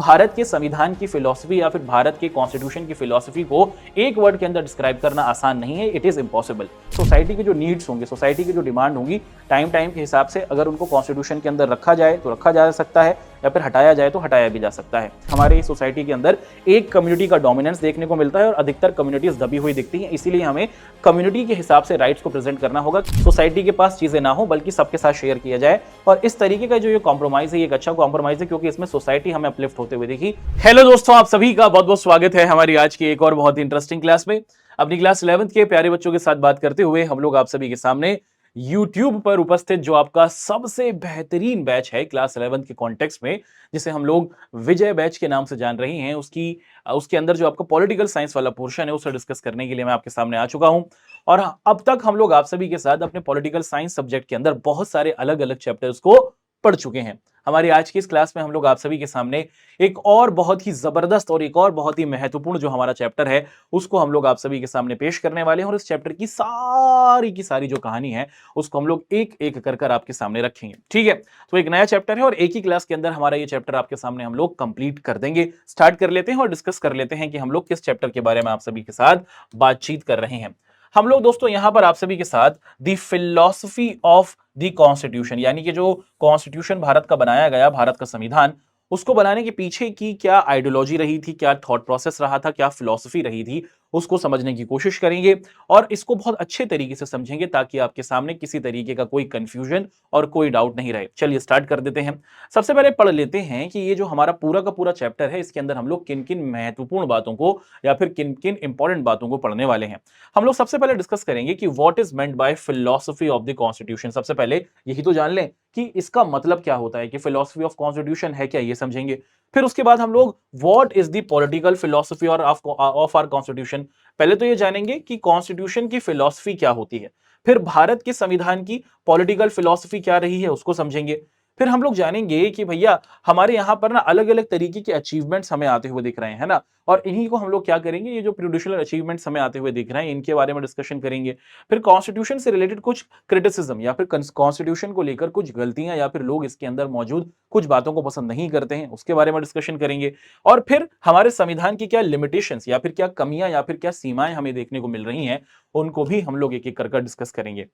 भारत के संविधान की फिलॉसफी या फिर भारत के कॉन्स्टिट्यूशन की फिलॉसफी को एक वर्ड के अंदर डिस्क्राइब करना आसान नहीं है, इट इज इम्पॉसिबल। सोसाइटी की जो नीड्स होंगे, सोसाइटी की जो डिमांड होंगी, टाइम टाइम के हिसाब से अगर उनको कॉन्स्टिट्यूशन के अंदर रखा जाए तो रखा जा सकता है, या फिर हटाया जाए तो हटाया भी जा सकता है। हमारे इस सोसाइटी के अंदर एक कम्युनिटी का डोमिनेंस देखने को मिलता है और अधिकतर कम्युनिटीज दबी हुई दिखती हैं, इसीलिए हमें कम्युनिटी के हिसाब से राइट्स को प्रेजेंट करना होगा। सोसाइटी के पास चीजें ना हो बल्कि सबके साथ शेयर किया जाए, और इस तरीके का जो ये कॉम्प्रोमाइज है, ये एक अच्छा कॉम्प्रोमाइज है क्योंकि इसमें सोसाइटी हमें अपलिफ्ट होते हुए देखी। हेलो दोस्तों, आप सभी का बहुत बहुत स्वागत है हमारी आज की एक और बहुत ही इंटरेस्टिंग क्लास में। अपनी क्लास 11th के प्यारे बच्चों के साथ बात करते हुए हम लोग आप सभी के सामने YouTube पर उपस्थित जो आपका सबसे बेहतरीन बैच है क्लास 11th के कॉन्टेक्स्ट में, जिसे हम लोग विजय बैच के नाम से जान रहे हैं, उसके अंदर जो आपका पॉलिटिकल साइंस वाला पोर्शन है उसे डिस्कस करने के लिए मैं आपके सामने आ चुका हूं। और अब तक हम लोग आप सभी के साथ अपने पॉलिटिकल साइंस सब्जेक्ट के अंदर बहुत सारे अलग अलग चैप्टर्स को पढ़ चुके हैं। हमारी आज की इस क्लास में हम लोग आप सभी के सामने एक और बहुत ही जबरदस्त और एक और बहुत ही महत्वपूर्ण जो हमारा चैप्टर है उसको हम लोग आप सभी के सामने पेश करने वाले हैं, और इस चैप्टर की सारी जो कहानी है उसको हम लोग एक एक कर आपके सामने रखेंगे। ठीक है, तो एक नया चैप्टर है और एक ही क्लास के अंदर हमारा ये चैप्टर आपके सामने हम लोग कंप्लीट कर देंगे। स्टार्ट कर लेते हैं और डिस्कस कर लेते हैं कि हम लोग किस चैप्टर के बारे में आप सभी के साथ बातचीत कर रहे हैं। हम लोग दोस्तों यहां पर आप सभी के साथ the philosophy of the constitution, यानी कि जो कॉन्स्टिट्यूशन भारत का बनाया गया, भारत का संविधान, उसको बनाने के पीछे की क्या आइडियोलॉजी रही थी, क्या थॉट प्रोसेस रहा था, क्या फिलॉसफी रही थी, उसको समझने की कोशिश करेंगे और इसको बहुत अच्छे तरीके से समझेंगे ताकि आपके सामने किसी तरीके का कोई कंफ्यूजन और कोई डाउट नहीं रहे। चलिए स्टार्ट कर देते हैं। सबसे पहले पढ़ लेते हैं कि ये जो हमारा पूरा का पूरा चैप्टर है इसके अंदर हम लोग किन किन महत्वपूर्ण बातों को या फिर किन किन इंपॉर्टेंट बातों को पढ़ने वाले हैं। हम लोग सबसे पहले डिस्कस करेंगे कि what is meant by philosophy of the constitution. सबसे पहले यही तो जान लें कि इसका मतलब क्या होता है, कि फिलॉसफी ऑफ कॉन्स्टिट्यूशन है क्या, ये समझेंगे। फिर उसके बाद हम लोग what is the political philosophy और ऑफ आवर कॉन्स्टिट्यूशन, पहले तो ये जानेंगे कि कॉन्स्टिट्यूशन की फिलॉसफी क्या होती है। फिर भारत के संविधान की पॉलिटिकल फिलॉसफी क्या रही है उसको समझेंगे। फिर हम लोग जानेंगे कि भैया हमारे यहां पर ना अलग अलग तरीके के अचीवमेंट्स हमें आते हुए दिख रहे हैं ना, और इन्हीं को हम लोग क्या करेंगे, ये जो प्रोड्यूशनल अचीवमेंट्स हमें आते हुए दिख रहे हैं इनके बारे में डिस्कशन करेंगे। फिर कॉन्स्टिट्यूशन से रिलेटेड कुछ क्रिटिसिज्म या फिर कॉन्स्टिट्यूशन को लेकर कुछ गलतियां या फिर लोग इसके अंदर मौजूद कुछ बातों को पसंद नहीं करते हैं, उसके बारे में डिस्कशन करेंगे। और फिर हमारे संविधान की क्या लिमिटेशंस या फिर क्या कमियां या फिर क्या सीमाएं हमें देखने को मिल रही हैं, उनको भी हम लोग एक एक कर डिस्कस करेंगे।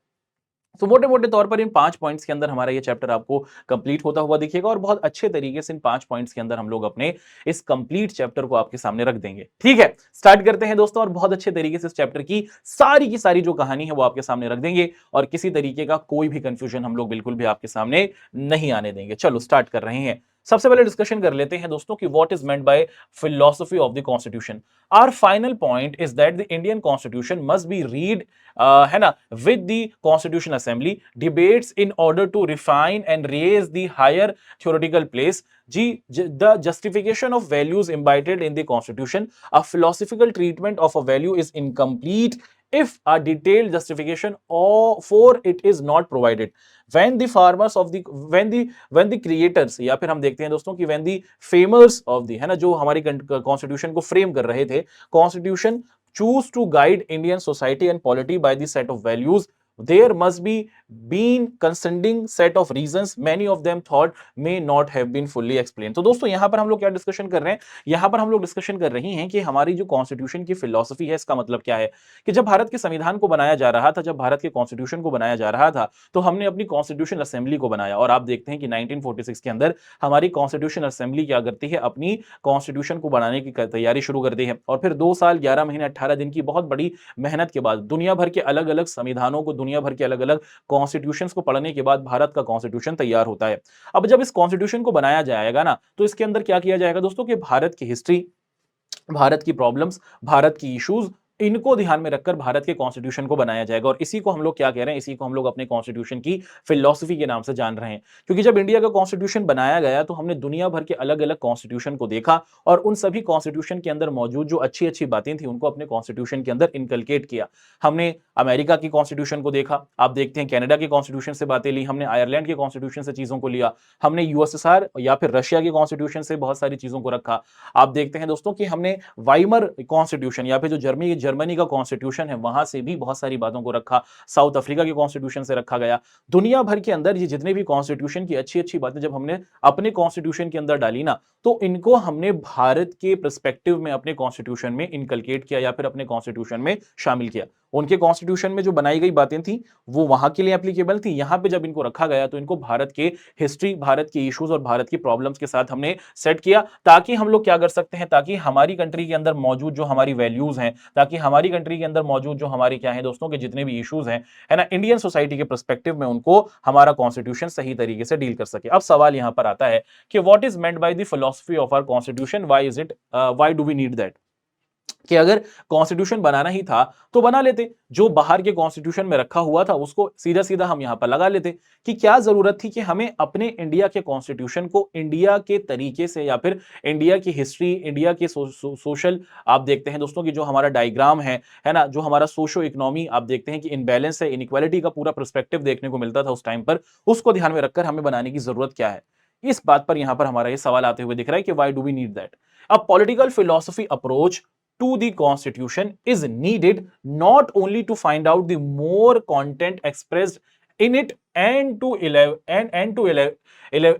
तो मोटे मोटे तौर पर इन 5 पॉइंट्स के अंदर हमारा ये चैप्टर आपको कंप्लीट होता हुआ दिखेगा, और बहुत अच्छे तरीके से इन 5 पॉइंट्स के अंदर हम लोग अपने इस कंप्लीट चैप्टर को आपके सामने रख देंगे। ठीक है, स्टार्ट करते हैं दोस्तों, और बहुत अच्छे तरीके से इस चैप्टर की सारी जो कहानी है वो आपके सामने रख देंगे, और किसी तरीके का कोई भी कंफ्यूजन हम लोग बिल्कुल भी आपके सामने नहीं आने देंगे। चलो स्टार्ट कर रहे हैं। सबसे पहले डिस्कशन कर लेते हैं दोस्तों कि what is meant by philosophy of the constitution. Our final point is that the Indian constitution must be read है ना with the constitution assembly debates in order to refine and raise the higher theoretical place the justification of values embodied in the constitution. A philosophical treatment of a value is incomplete if a detailed justification or for it is not provided. When the farmers of the when the creators, या फिर हम देखते हैं दोस्तों कि when the famers of the, है ना, जो हमारी कॉन्स्टिट्यूशन को फ्रेम कर रहे थे, constitution choose to guide Indian society and polity by the set of values, there must be been concerning set of reasons many of them thought may not have been fully explained. तो दोस्तों यहां पर हम लोग क्या discussion कर रहे हैं, यहां पर हम लोग डिस्कशन कर रही हैं कि हमारी जो कॉन्स्टिट्यूशन की फिलॉसफी है इसका मतलब क्या है। कि जब भारत के संविधान को बनाया जा रहा था, जब भारत के कॉन्स्टिट्यूशन को बनाया जा रहा था, तो हमने अपनी कॉन्स्टिट्यूशन असेंबली को बनाया, और आप देखते हैं कि 1946 के अंदर हमारी कॉन्स्टिट्यूशन असेंबली क्या करती है, अपनी कॉन्स्टिट्यूशन को बनाने की तैयारी शुरू करती है। और फिर 2 साल 11 महीने 18 दिन की बहुत बड़ी मेहनत के बाद दुनिया भर के अलग अलग संविधानों को, दुनिया भर के अलग अलग कॉन्स्टिट्यूशंस को पढ़ने के बाद भारत का कॉन्स्टिट्यूशन तैयार होता है। अब जब इस कॉन्स्टिट्यूशन को बनाया जाएगा ना, तो इसके अंदर क्या किया जाएगा दोस्तों, कि भारत की हिस्ट्री, भारत की प्रॉब्लम्स, भारत की इश्यूज, इनको ध्यान में रखकर भारत के कॉन्स्टिट्यूशन को बनाया जाएगा। और इसी को हम लोग क्या कह रहे हैं, इसी को हम लोग अपने कॉन्स्टिट्यूशन की फिलॉसफी के नाम से जान रहे हैं। क्योंकि जब इंडिया का कॉन्स्टिट्यूशन बनाया गया तो हमने दुनिया भर के अलग अलग कॉन्स्टिट्यूशन को देखा, और उन सभी कॉन्स्टिट्यूशन के अंदर मौजूद जो अच्छी अच्छी बातें थी उनको अपने कॉन्स्टिट्यूशन के अंदर इनकलकेट किया। हमने अमेरिका की कॉन्स्टिट्यूशन को देखा, आप देखते हैं कनाडा के कॉन्स्टिट्यूशन से बातें ली, हमने आयरलैंड के कॉन्स्टिट्यूशन से चीजों को लिया, हमने यूएसएसआर या फिर रशिया के कॉन्स्टिट्यूशन से बहुत सारी चीजों को रखा। आप देखते हैं दोस्तों कि हमने वाइमर कॉन्स्टिट्यूशन या फिर जो जर्मनी का कॉन्स्टिट्यूशन है वहां से भी बहुत सारी बातों को रखा, साउथ अफ्रीका के कॉन्स्टिट्यूशन से रखा गया। दुनिया भर के अंदर ये जितने भी कॉन्स्टिट्यूशन की अच्छी अच्छी बातें जब हमने अपने कॉन्स्टिट्यूशन के अंदर डाली ना, तो इनको हमने भारत के पर्सपेक्टिव में अपने कॉन्स्टिट्यूशन में इनकलकेट किया या फिर अपने कॉन्स्टिट्यूशन में शामिल किया। उनके कॉन्स्टिट्यूशन में जो बनाई गई बातें थी वो वहां के लिए एप्लीकेबल थी, यहां पे जब इनको रखा गया तो इनको भारत के हिस्ट्री, भारत के इश्यूज और भारत की प्रॉब्लम्स के साथ हमने सेट किया, ताकि हम लोग क्या कर सकते हैं, ताकि हमारी कंट्री के अंदर मौजूद जो हमारी वैल्यूज हैं, ताकि हमारी कंट्री के अंदर मौजूद जो हमारी क्या है दोस्तों के जितने भी इश्यूज हैं, है ना, इंडियन सोसाइटी के पर्सपेक्टिव में उनको हमारा कॉन्स्टिट्यूशन सही तरीके से डील कर सके। अब सवाल यहां पर आता है कि what is meant by the philosophy of our constitution, why do we need that, कि अगर कॉन्स्टिट्यूशन बनाना ही था तो बना लेते, जो बाहर के कॉन्स्टिट्यूशन में रखा हुआ था उसको सीधा सीधा हम यहां पर लगा लेते, कि क्या जरूरत थी कि हमें अपने इंडिया के कॉन्स्टिट्यूशन को इंडिया के तरीके से या फिर इंडिया की हिस्ट्री, इंडिया के सोशल आप देखते हैं दोस्तों कि जो हमारा डायग्राम है ना, जो हमारा सोशो इकोनॉमी आप देखते हैं कि इनबैलेंस है, इनइक्वालिटी का पूरा पर्सपेक्टिव देखने को मिलता था उस टाइम पर, उसको ध्यान में रखकर हमें बनाने की जरूरत क्या है। इस बात पर यहां पर हमारा ये सवाल आते हुए दिख रहा है कि why do we need that. A political philosophy approach to the constitution is needed not only to find out the more content expressed in it and to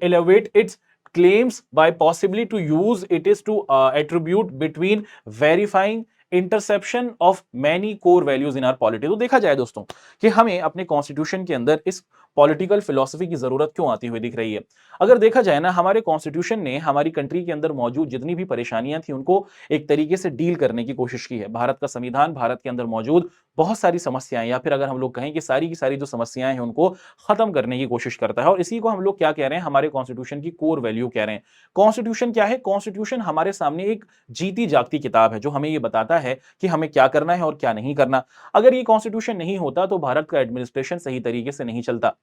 elevate its claims by possibly to use it is to attribute between verifying interception of many core values in are polity. तो देखा जाए दोस्तों कि हमें अपने constitution के अंदर इस पॉलिटिकल फिलॉसफी की जरूरत क्यों आती हुई दिख रही है। अगर देखा जाए ना, हमारे कॉन्स्टिट्यूशन ने हमारी कंट्री के अंदर मौजूद जितनी भी परेशानियां थी उनको एक तरीके से डील करने की कोशिश की है। भारत का संविधान, भारत के अंदर मौजूद बहुत सारी समस्याएं या फिर अगर हम लोग कहें कि सारी की सारी जो समस्याएं हैं उनको खत्म करने की कोशिश करता है, और इसी को हम लोग क्या कह रहे हैं, हमारे कॉन्स्टिट्यूशन की कोर वैल्यू कह रहे हैं। कॉन्स्टिट्यूशन क्या है? कॉन्स्टिट्यूशन हमारे सामने एक जीती जागती किताब है जो हमें ये बताता है कि हमें क्या करना है और क्या नहीं करना। अगर ये कॉन्स्टिट्यूशन नहीं होता तो भारत का एडमिनिस्ट्रेशन सही तरीके से नहीं चलता।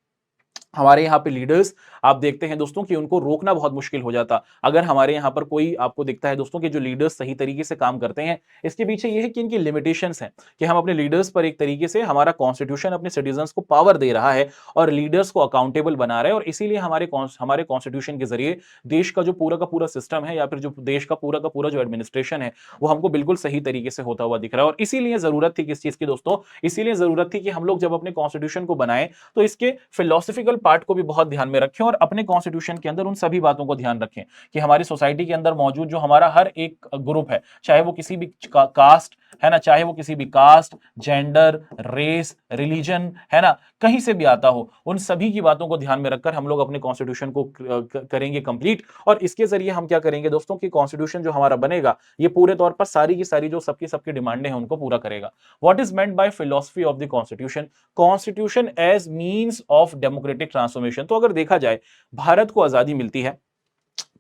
हमारे यहाँ पे लीडर्स आप देखते हैं दोस्तों कि उनको रोकना बहुत मुश्किल हो जाता। अगर हमारे यहाँ पर कोई आपको दिखता है दोस्तों कि जो लीडर्स सही तरीके से काम करते हैं, इसके पीछे ये है कि इनकी लिमिटेशंस हैं, कि हम अपने लीडर्स पर एक तरीके से हमारा कॉन्स्टिट्यूशन अपने सिटीजंस को पावर दे रहा है और लीडर्स को अकाउंटेबल बना रहा है, और इसीलिए हमारे कॉन्स्टिट्यूशन के जरिए देश का जो पूरा सिस्टम है या फिर जो देश का पूरा जो एडमिनिस्ट्रेशन है वो हमको बिल्कुल सही तरीके से होता हुआ दिख रहा है। और इसीलिए जरूरत थी किस चीज की दोस्तों, इसीलिए जरूरत थी कि हम लोग जब अपने कॉन्स्टिट्यूशन को बनाएं तो इसके फिलोसफिकल पार्ट को भी बहुत ध्यान में रखें और अपने कॉन्स्टिट्यूशन के अंदर उन सभी बातों को ध्यान रखें कि हमारी सोसाइटी के अंदर मौजूद जो हमारा हर एक ग्रुप है, चाहे वो किसी भी कास्ट है ना, चाहे वो किसी भी कास्ट, जेंडर, रेस, रिलीजन है ना, कहीं से भी आता हो, उन सभी की बातों को ध्यान में रखकर हम लोग अपने कॉन्स्टिट्यूशन को करेंगे कंप्लीट। और इसके जरिए हम क्या करेंगे दोस्तों कि कॉन्स्टिट्यूशन जो हमारा बनेगा ये पूरे तौर पर सारी की सारी जो सबकी डिमांडें हैं उनको पूरा करेगा। What is meant by philosophy of the constitution? Constitution as means of democratic transformation. तो अगर देखा जाए, भारत को आजादी मिलती है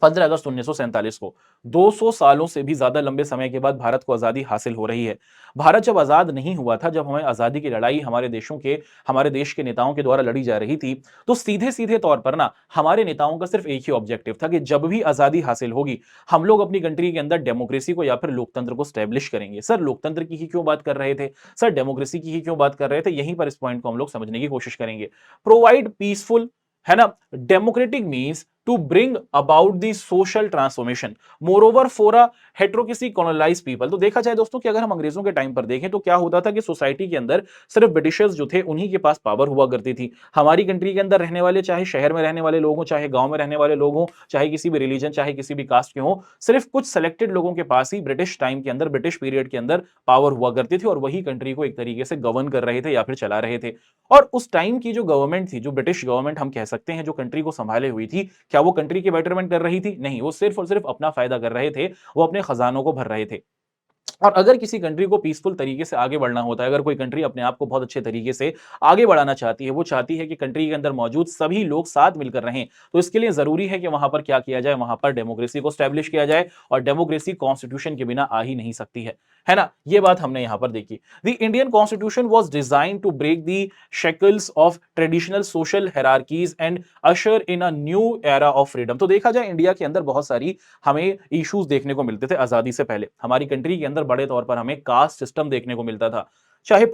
15 अगस्त 1947 को। 200 सालों से भी ज्यादा लंबे समय के बाद भारत को आजादी हासिल हो रही है। भारत जब आजाद नहीं हुआ था, जब हमें आजादी की लड़ाई हमारे देश के नेताओं के द्वारा लड़ी जा रही थी, तो सीधे सीधे तौर पर ना हमारे नेताओं का सिर्फ एक ही ऑब्जेक्टिव था कि जब भी आजादी हासिल होगी हम लोग अपनी कंट्री के अंदर डेमोक्रेसी को या फिर लोकतंत्र को स्टैब्लिश करेंगे। सर लोकतंत्र की ही क्यों बात कर रहे थे, सर डेमोक्रेसी की ही क्यों बात कर रहे थे? यहीं पर इस पॉइंट को हम लोग समझने की कोशिश करेंगे। प्रोवाइड पीसफुल है ना, democratic means to bring about the social transformation moreover for a heterocracy colonized people। तो देखा जाए दोस्तों कि अगर हम अंग्रेजों के टाइम पर देखें तो क्या होता था कि सोसाइटी के अंदर सिर्फ ब्रिटिशर्स जो थे उन्हीं के पास पावर हुआ करती थी। हमारी कंट्री के अंदर रहने वाले, चाहे शहर में रहने वाले लोग हों, चाहे गांव में रहने वाले लोग हों, चाहे किसी भी रिलीजन, चाहे किसी भी कास्ट के हों, सिर्फ कुछ सेलेक्टेड लोगों के पास ही ब्रिटिश टाइम के अंदर, ब्रिटिश पीरियड के अंदर पावर हुआ करती थी और वही कंट्री को एक तरीके से गवर्न कर रहे थे या फिर चला रहे थे। और उस टाइम की जो गवर्नमेंट थी, जो ब्रिटिश गवर्नमेंट हम कह सकते हैं, जो कंट्री को संभाले हुई थी, क्या वो कंट्री के बेटरमेंट कर रही थी? नहीं, वो सिर्फ और सिर्फ अपना फायदा कर रहे थे, वो अपने खजानों को भर रहे थे। और अगर किसी कंट्री को पीसफुल तरीके से आगे बढ़ना होता है, अगर कोई कंट्री अपने आप को बहुत अच्छे तरीके से आगे बढ़ाना चाहती है, वो चाहती है कि कंट्री के अंदर मौजूद सभी लोग साथ मिलकर रहें, तो इसके लिए जरूरी है कि वहां पर क्या किया जाए, वहां पर डेमोक्रेसी को स्टैब्लिश किया जाए, और डेमोक्रेसी कॉन्स्टिट्यूशन के बिना आ ही नहीं सकती है ना। ये बात हमने यहां पर देखी। The Indian constitution was design to break the shackles of traditional social hierarchies and usher in a new era of freedom. तो देखा जाए, इंडिया के अंदर बहुत सारी हमें इश्यूज देखने को मिलते थे आजादी से पहले। हमारी कंट्री के अंदर बड़े तौर पर हमें कास्ट सिस्टम देखने को मिलता था। चाहे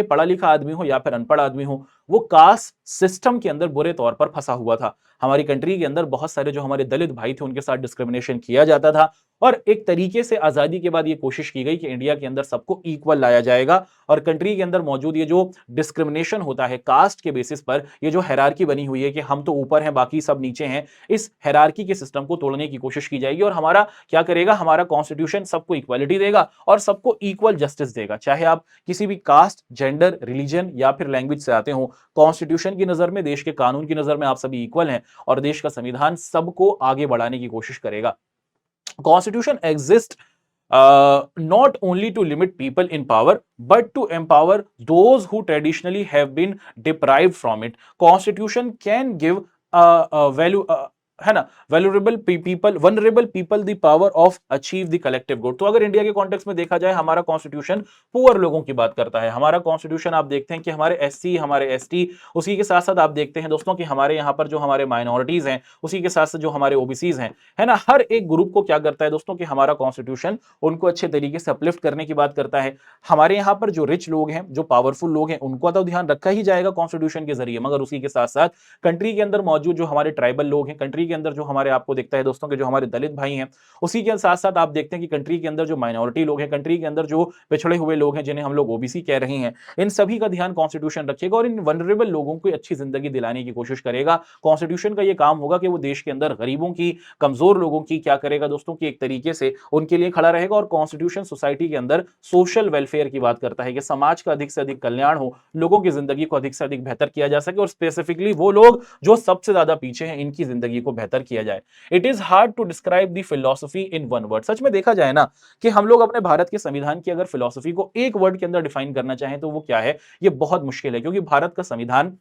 पढ़ा लिखा आदमी हो या फिर अनपढ़ आदमी हो, वो कास्ट सिस्टम के अंदर बुरे तौर पर फंसा हुआ था। हमारी कंट्री के अंदर बहुत सारे जो हमारे दलित भाई थे उनके साथ डिस्क्रिमिनेशन किया जाता था, और एक तरीके से आजादी के बाद ये कोशिश की गई कि इंडिया के अंदर सबको इक्वल लाया जाएगा और कंट्री के अंदर मौजूद ये जो डिस्क्रिमिनेशन होता है कास्ट के बेसिस पर, ये जो हायरार्की बनी हुई है कि हम तो ऊपर हैं बाकी सब नीचे हैं, इस हायरार्की के सिस्टम को तोड़ने की कोशिश की जाएगी। और हमारा क्या करेगा, हमारा कॉन्स्टिट्यूशन सबको इक्वालिटी देगा और सबको इक्वल जस्टिस देगा, चाहे आप किसी भी कास्ट, जेंडर, रिलीजन या फिर लैंग्वेज से आते हो। कॉन्स्टिट्यूशन की नजर में, देश के कानून की नजर में आप सभी इक्वल हैं और देश का संविधान सबको आगे बढ़ाने की कोशिश करेगा। Constitution exists not only to limit people in power but to empower those who traditionally have been deprived from it. Constitution can give value है ना, vulnerable people the power of achieve the collective good. तो अगर India के context में देखा जाए, हमारा constitution poor लोगों की बात करता है। हमारा कॉन्स्टिट्यूशन आप देखते हैं कि हमारे एससी, हमारे एसटी, उसी के साथ साथ आप देखते हैं दोस्तों कि हमारे यहाँ पर जो हमारे माइनॉरिटीज हैं, उसी के साथ साथ जो हमारे ओबीसीज हैं, है ना, हर एक ग्रुप को क्या करता है दोस्तों कि हमारा कॉन्स्टिट्यूशन उनको अच्छे तरीके से अपलिफ्ट करने की बात करता है। हमारे यहाँ पर जो रिच लोग हैं, जो पावरफुल लोग हैं, उनको तो ध्यान रखा ही जाएगा कॉन्स्टिट्यूशन के जरिए, मगर उसी के साथ साथ कंट्री के अंदर मौजूद जो हमारे ट्राइबल लोग हैं, कंट्री के अंदर जो हमारे आपको दिखता है दोस्तों के जो हमारे दलित भाई हैं, उसी के साथ साथ आप देखते हैं कि कंट्री के अंदर जो माइनॉरिटी लोग हैं, कंट्री के अंदर जो पिछड़े हुए लोग हैं, जिन्हें हम लोग ओबीसी कह रहे हैं, इन सभी का ध्यान कॉन्स्टिट्यूशन रखेगा और इन वनरेबल लोगों को अच्छी जिंदगी दिलाने की कोशिश करेगा। कॉन्स्टिट्यूशन का यह काम होगा कि वो देश के अंदर गरीबों की, कमजोर लोगों की क्या करेगा दोस्तों की एक तरीके से उनके लिए खड़ा रहेगा। और कॉन्स्टिट्यूशन सोसाइटी के अंदर सोशल वेलफेयर की बात करता है कि समाज का अधिक से अधिक कल्याण हो, लोगों की जिंदगी को अधिक से अधिक बेहतर किया जा सके और स्पेसिफिकली वो लोग जो सबसे ज्यादा पीछे हैं, इनकी जिंदगी को बेहतर किया जाए। It is hard to describe the philosophy in one word. सच में देखा जाए ना कि हम लोग अपने भारत के संविधान की अगर फिलॉसफी को एक वर्ड के अंदर डिफाइन करना चाहें तो वो क्या है, ये बहुत मुश्किल है, क्योंकि भारत का संविधान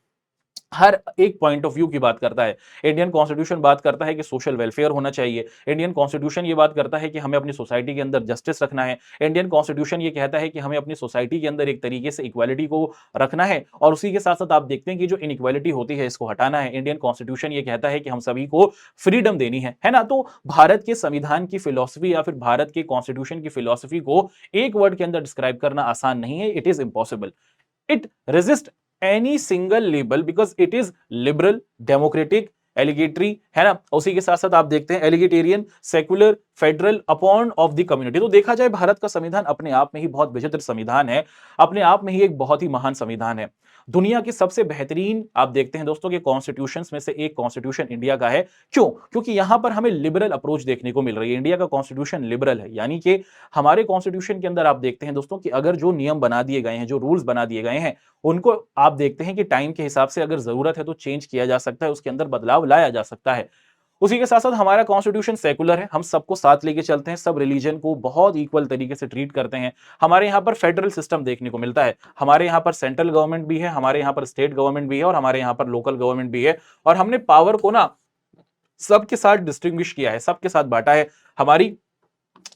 हर एक पॉइंट ऑफ व्यू की बात करता है। इंडियन कॉन्स्टिट्यूशन बात करता है कि सोशल वेलफेयर होना चाहिए। इंडियन कॉन्स्टिट्यूशन ये बात करता है कि हमें अपनी सोसाइटी के अंदर जस्टिस रखना है। इंडियन कॉन्स्टिट्यूशन ये कहता है कि हमें अपनी सोसाइटी के अंदर एक तरीके से इक्वालिटी को रखना है और उसी के साथ साथ आप देखते हैं कि जो इनइक्वालिटी होती है इसको हटाना है। इंडियन कॉन्स्टिट्यूशन ये कहता है कि हम सभी को फ्रीडम देनी है ना। तो भारत के संविधान की फिलॉसफी या फिर भारत के कॉन्स्टिट्यूशन की फिलॉसफी को एक वर्ड के अंदर डिस्क्राइब करना आसान नहीं है। It is impossible. It resist any single label because it is liberal, democratic, एलिगेटरी, है ना। उसी के साथ साथ आप देखते हैं egalitarian, secular, federal, upon of the community. तो देखा जाए भारत का संविधान अपने आप में ही बहुत विचित्र संविधान है, अपने आप में ही एक बहुत ही महान संविधान है। दुनिया के सबसे बेहतरीन आप देखते हैं दोस्तों के कॉन्स्टिट्यूशंस में से एक कॉन्स्टिट्यूशन इंडिया का है। क्यों? क्योंकि यहां पर हमें लिबरल अप्रोच देखने को मिल रही है। इंडिया का कॉन्स्टिट्यूशन लिबरल है, यानी कि हमारे कॉन्स्टिट्यूशन के अंदर आप देखते हैं दोस्तों कि अगर जो नियम बना दिए गए हैं, जो रूल्स बना दिए गए हैं, उनको आप देखते हैं कि टाइम के हिसाब से अगर जरूरत है तो चेंज किया जा सकता है, उसके अंदर बदलाव लाया जा सकता है। उसी के साथ साथ हमारा कॉन्स्टिट्यूशन सेकुलर है, हम सबको साथ लेके चलते हैं, सब रिलीजन को बहुत इक्वल तरीके से ट्रीट करते हैं। हमारे यहाँ पर फेडरल सिस्टम देखने को मिलता है, हमारे यहाँ पर सेंट्रल गवर्नमेंट भी है, हमारे यहाँ पर स्टेट गवर्नमेंट भी है और हमारे यहाँ पर लोकल गवर्नमेंट भी है। और हमने पावर को ना सबके साथ डिस्टिंग्विश किया है, सबके साथ बांटा है। हमारी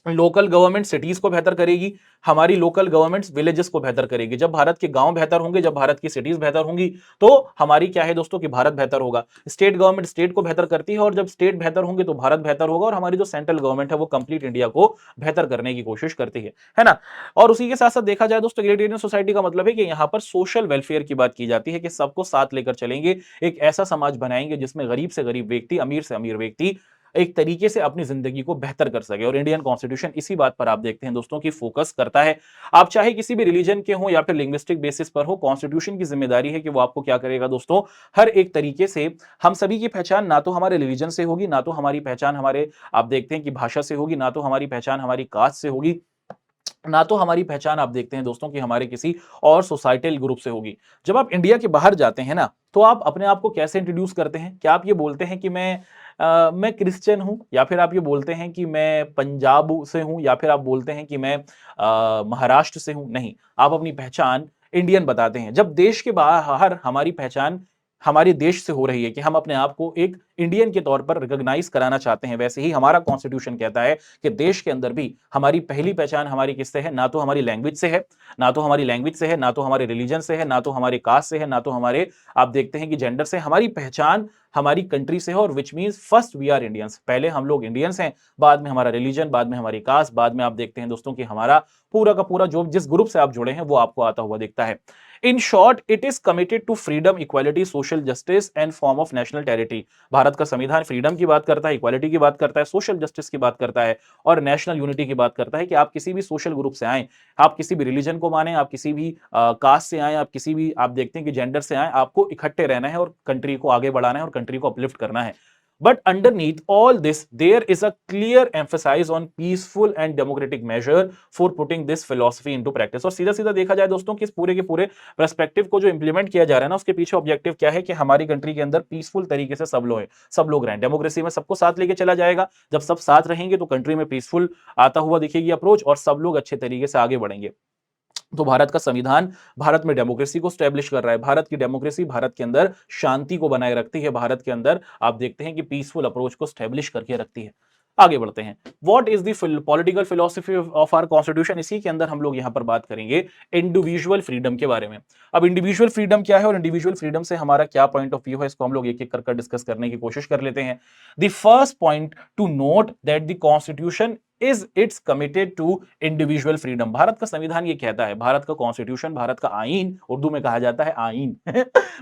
लोकल गवर्नमेंट सिटीज को बेहतर करेगी, हमारी लोकल गवर्नमेंट विलेजेस को बेहतर करेगी। जब भारत के गांव बेहतर होंगे, जब भारत की सिटीज बेहतर होंगी, तो हमारी क्या है दोस्तों कि भारत बेहतर होगा। स्टेट गवर्नमेंट स्टेट को बेहतर करती है और जब स्टेट बेहतर होंगे तो भारत बेहतर होगा और हमारी जो सेंट्रल गवर्नमेंट है वो कंप्लीट इंडिया को बेहतर करने की कोशिश करती है ना। और उसी के साथ साथ देखा जाए दोस्तों एग्रीटेरियन सोसाइटी का मतलब है कि यहाँ पर सोशल वेलफेयर की बात की जाती है कि सबको साथ लेकर चलेंगे, एक ऐसा समाज बनाएंगे जिसमें गरीब से गरीब व्यक्ति, अमीर से अमीर व्यक्ति एक तरीके से अपनी जिंदगी को बेहतर कर सके। और इंडियन कॉन्स्टिट्यूशन इसी बात पर आप देखते हैं दोस्तों की फोकस करता है। आप चाहे किसी भी रिलीजन के हो या फिर लिंग्विस्टिक बेसिस पर हो, कॉन्स्टिट्यूशन की जिम्मेदारी है कि वो आपको क्या करेगा दोस्तों, हर एक तरीके से हम सभी की पहचान ना तो हमारे रिलीजन से होगी, ना तो हमारी पहचान हमारे आप देखते हैं कि भाषा से होगी, ना तो हमारी पहचान हमारी कास्ट से होगी, ना तो हमारी पहचान आप देखते हैं दोस्तों कि हमारे किसी और सोसाइटल ग्रुप से होगी। जब आप इंडिया के बाहर जाते हैं ना, तो आप अपने आप को कैसे इंट्रोड्यूस करते हैं? क्या आप ये बोलते हैं कि मैं क्रिश्चियन हूं, या फिर आप ये बोलते हैं कि मैं पंजाब से हूं, या फिर आप बोलते हैं कि मैं महाराष्ट्र से हूं? नहीं, आप अपनी पहचान इंडियन बताते हैं। जब देश के बाहर हमारी पहचान हमारे देश से हो रही है कि हम अपने आप को एक इंडियन के तौर पर रिकॉग्नाइज कराना चाहते हैं, वैसे ही हमारा कॉन्स्टिट्यूशन कहता है कि देश के अंदर भी हमारी पहली पहचान हमारी किससे है? ना तो हमारी लैंग्वेज से है, ना तो हमारी लैंग्वेज से है, ना तो हमारे रिलीजन से है, ना तो हमारे कास्ट से है, ना तो हमारे आप देखते हैं कि जेंडर से। हमारी पहचान हमारी कंट्री से है, और which means first we are Indians, पहले हम लोग इंडियंस हैं, बाद में हमारा रिलीजन, बाद में हमारी कास्ट, बाद में आप देखते हैं दोस्तों कि हमारा पूरा का पूरा जो जिस ग्रुप से आप जुड़े हैं वो आपको आता हुआ दिखता है। In short it is committed to freedom, equality, social justice and form of national territory. Bharat का संविधान फ्रीडम की बात करता है, इक्वालिटी की बात करता है, सोशल जस्टिस की बात करता है और नेशनल यूनिटी की बात करता है कि आप किसी भी सोशल ग्रुप से आए, आप किसी भी रिलीजन को माने, आप किसी भी कास्ट से आए, आप किसी भी आप देखते हैं कि जेंडर से आए, आपको इकट्ठे रहना है और कंट्री को आगे बढ़ाना है और कंट्री को अपलिफ्ट करना है। But underneath all this, there is a clear emphasis on peaceful and democratic measure for putting this philosophy into practice। और सीधा सीधा देखा जाए दोस्तों कि इस पूरे के पूरे पर्सपेक्टिव को जो इंप्लीमेंट किया जा रहा है ना, उसके पीछे ऑब्जेक्टिव क्या है कि हमारी कंट्री के अंदर पीसफुल तरीके से सब लोग रहें। डेमोक्रेसी में सबको साथ लेके चला जाएगा, जब सब साथ रहेंगे तो कंट्री में पीसफुल आता हुआ दिखेगी अप्रोच और सब लोग अच्छे तरीके से आगे बढ़ेंगे। तो भारत का संविधान भारत में डेमोक्रेसी को स्टैब्लिश कर रहा है। भारत की डेमोक्रेसी भारत के अंदर शांति को बनाए रखती है, भारत के अंदर आप देखते हैं कि पीसफुल अप्रोच को स्टैब्लिश करके रखती है। आगे बढ़ते हैं। What is the political philosophy of our constitution, इसी के अंदर हम लोग यहां पर बात करेंगे इंडिविजुअल फ्रीडम के बारे में। अब इंडिविजुअल फ्रीडम क्या है और इंडिविजुअल फ्रीडम से हमारा क्या पॉइंट ऑफ व्यू है, इसको हम लोग एक एक कर डिस्कस करने की कोशिश कर लेते हैं। The first point to note that the constitution is its committed to individual freedom. Bharat का संविधान ये कहता है, भारत का कॉन्स्टिट्यूशन, भारत का आईन, उर्दू में कहा जाता है आईन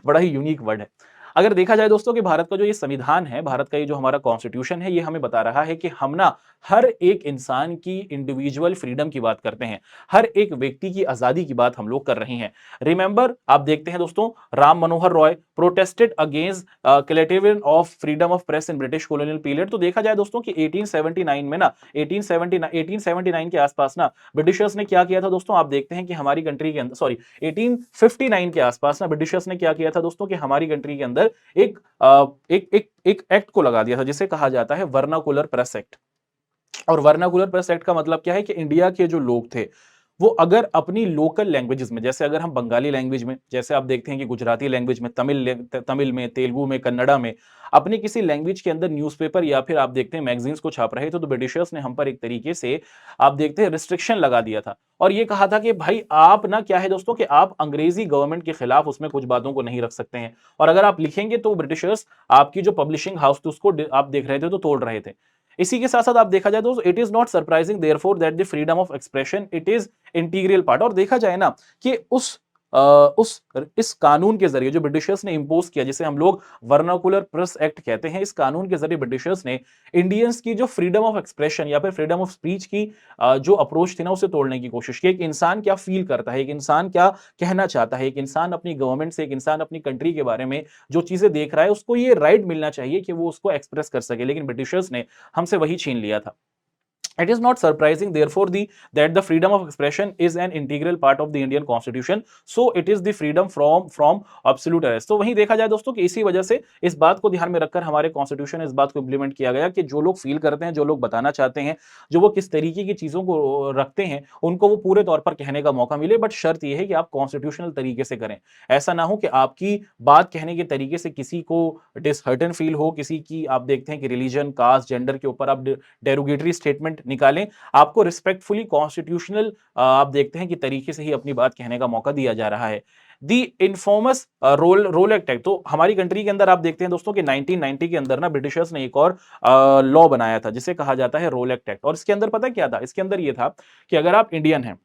बड़ा ही यूनिक वर्ड है। अगर देखा जाए दोस्तों कि भारत का जो ये संविधान है, भारत का ये जो हमारा कॉन्स्टिट्यूशन है, ये हमें बता रहा है कि हम ना हर एक इंसान की इंडिविजुअल फ्रीडम की बात करते हैं, हर एक व्यक्ति की आजादी की बात हम लोग कर रहे हैं। रिमेंबर, आप देखते हैं दोस्तों, राम मनोहर रॉय प्रोटेस्टेड अगेंस्ट क्लेटिवन of freedom of press in British colonial period. तो देखा जाए दोस्तों कि 1879 में ना 1879 के आसपास ना ब्रिटिशर्स ने क्या किया था दोस्तों, आप देखते हैं कि हमारी कंट्री के अंदर, सॉरी 1859 के आसपास ना ब्रिटिशर्स ने क्या किया था दोस्तों कि हमारी कंट्री के अंदर एक एक एक्ट को लगा दिया था जिसे कहा जाता है वर्नाकुलर प्रेस एक्ट। और वर्नाकुलर प्रेस एक्ट का मतलब क्या है कि इंडिया के जो लोग थे वो अगर अपनी लोकल लैंग्वेजेस में, जैसे अगर हम बंगाली लैंग्वेज में, जैसे आप देखते हैं कि गुजराती लैंग्वेज में, तमिल में, तेलुगु में, कन्नड़ा में, अपनी किसी लैंग्वेज के अंदर न्यूज़पेपर या फिर आप देखते हैं मैगजीन्स को छाप रहे थे, तो ब्रिटिशर्स ने हम पर एक तरीके से आप देखते हैं रिस्ट्रिक्शन लगा दिया था और ये कहा था कि भाई आप ना क्या है दोस्तों कि आप अंग्रेजी गवर्नमेंट के खिलाफ उसमें कुछ बातों को नहीं रख सकते हैं, और अगर आप लिखेंगे तो ब्रिटिशर्स आपकी जो पब्लिशिंग हाउस थी उसको आप देख रहे थे तो तोड़ रहे थे। इसी के साथ साथ आप देखा जाए तो it is not surprising therefore that the freedom of expression it is integral part. और देखा जाए ना कि इस कानून के जरिए जो ब्रिटिशर्स ने इंपोज किया, जिसे हम लोग वर्नाकुलर प्रेस एक्ट कहते हैं, इस कानून के जरिए ब्रिटिशर्स ने इंडियंस की जो फ्रीडम ऑफ एक्सप्रेशन या फिर फ्रीडम ऑफ स्पीच की जो अप्रोच थी ना उसे तोड़ने की कोशिश की। एक इंसान क्या फील करता है, एक इंसान क्या कहना चाहता है, एक इंसान अपनी गवर्नमेंट से, एक इंसान अपनी कंट्री के बारे में जो चीजें देख रहा है उसको ये राइट मिलना चाहिए कि वो उसको एक्सप्रेस कर सके, लेकिन ब्रिटिशर्स ने हमसे वही छीन लिया था। It is not surprising, therefore, that the freedom of expression is an integral part of the Indian Constitution. So it is the freedom from absolute arrest. तो वहीं देखा जाए दोस्तों कि इसी वजह से इस बात को ध्यान में रखकर हमारे कॉन्स्टिट्यूशन इस बात को इंप्लीमेंट किया गया कि जो लोग फील करते हैं, जो लोग बताना चाहते हैं, जो वो किस तरीके की चीजों को रखते हैं, उनको वो पूरे तौर पर कहने का मौका मिले। बट शर्त यह है कि आप कॉन्स्टिट्यूशनल तरीके से करें। ऐसा ना हो कि आपकी बात कहने के तरीके से किसी को डिसहर्टन फील हो, किसी की आप देखते हैं कि रिलीजन, कास्ट, जेंडर के ऊपर आप डेरोगेटरी स्टेटमेंट निकालें। आपको रिस्पेक्टफुली कॉन्स्टिट्यूशनल आप देखते हैं कि तरीके से ही अपनी बात कहने का मौका दिया जा रहा है। दी इनफॉर्मस रोल एक्ट। तो हमारी कंट्री के अंदर आप देखते हैं दोस्तों कि 1990 के अंदर ना ब्रिटिशर्स ने एक और लॉ बनाया था जिसे कहा जाता है रोल एक्ट। और इसके अंदर पता क्या था, इसके अंदर ये था कि अगर आप इंडियन हैं,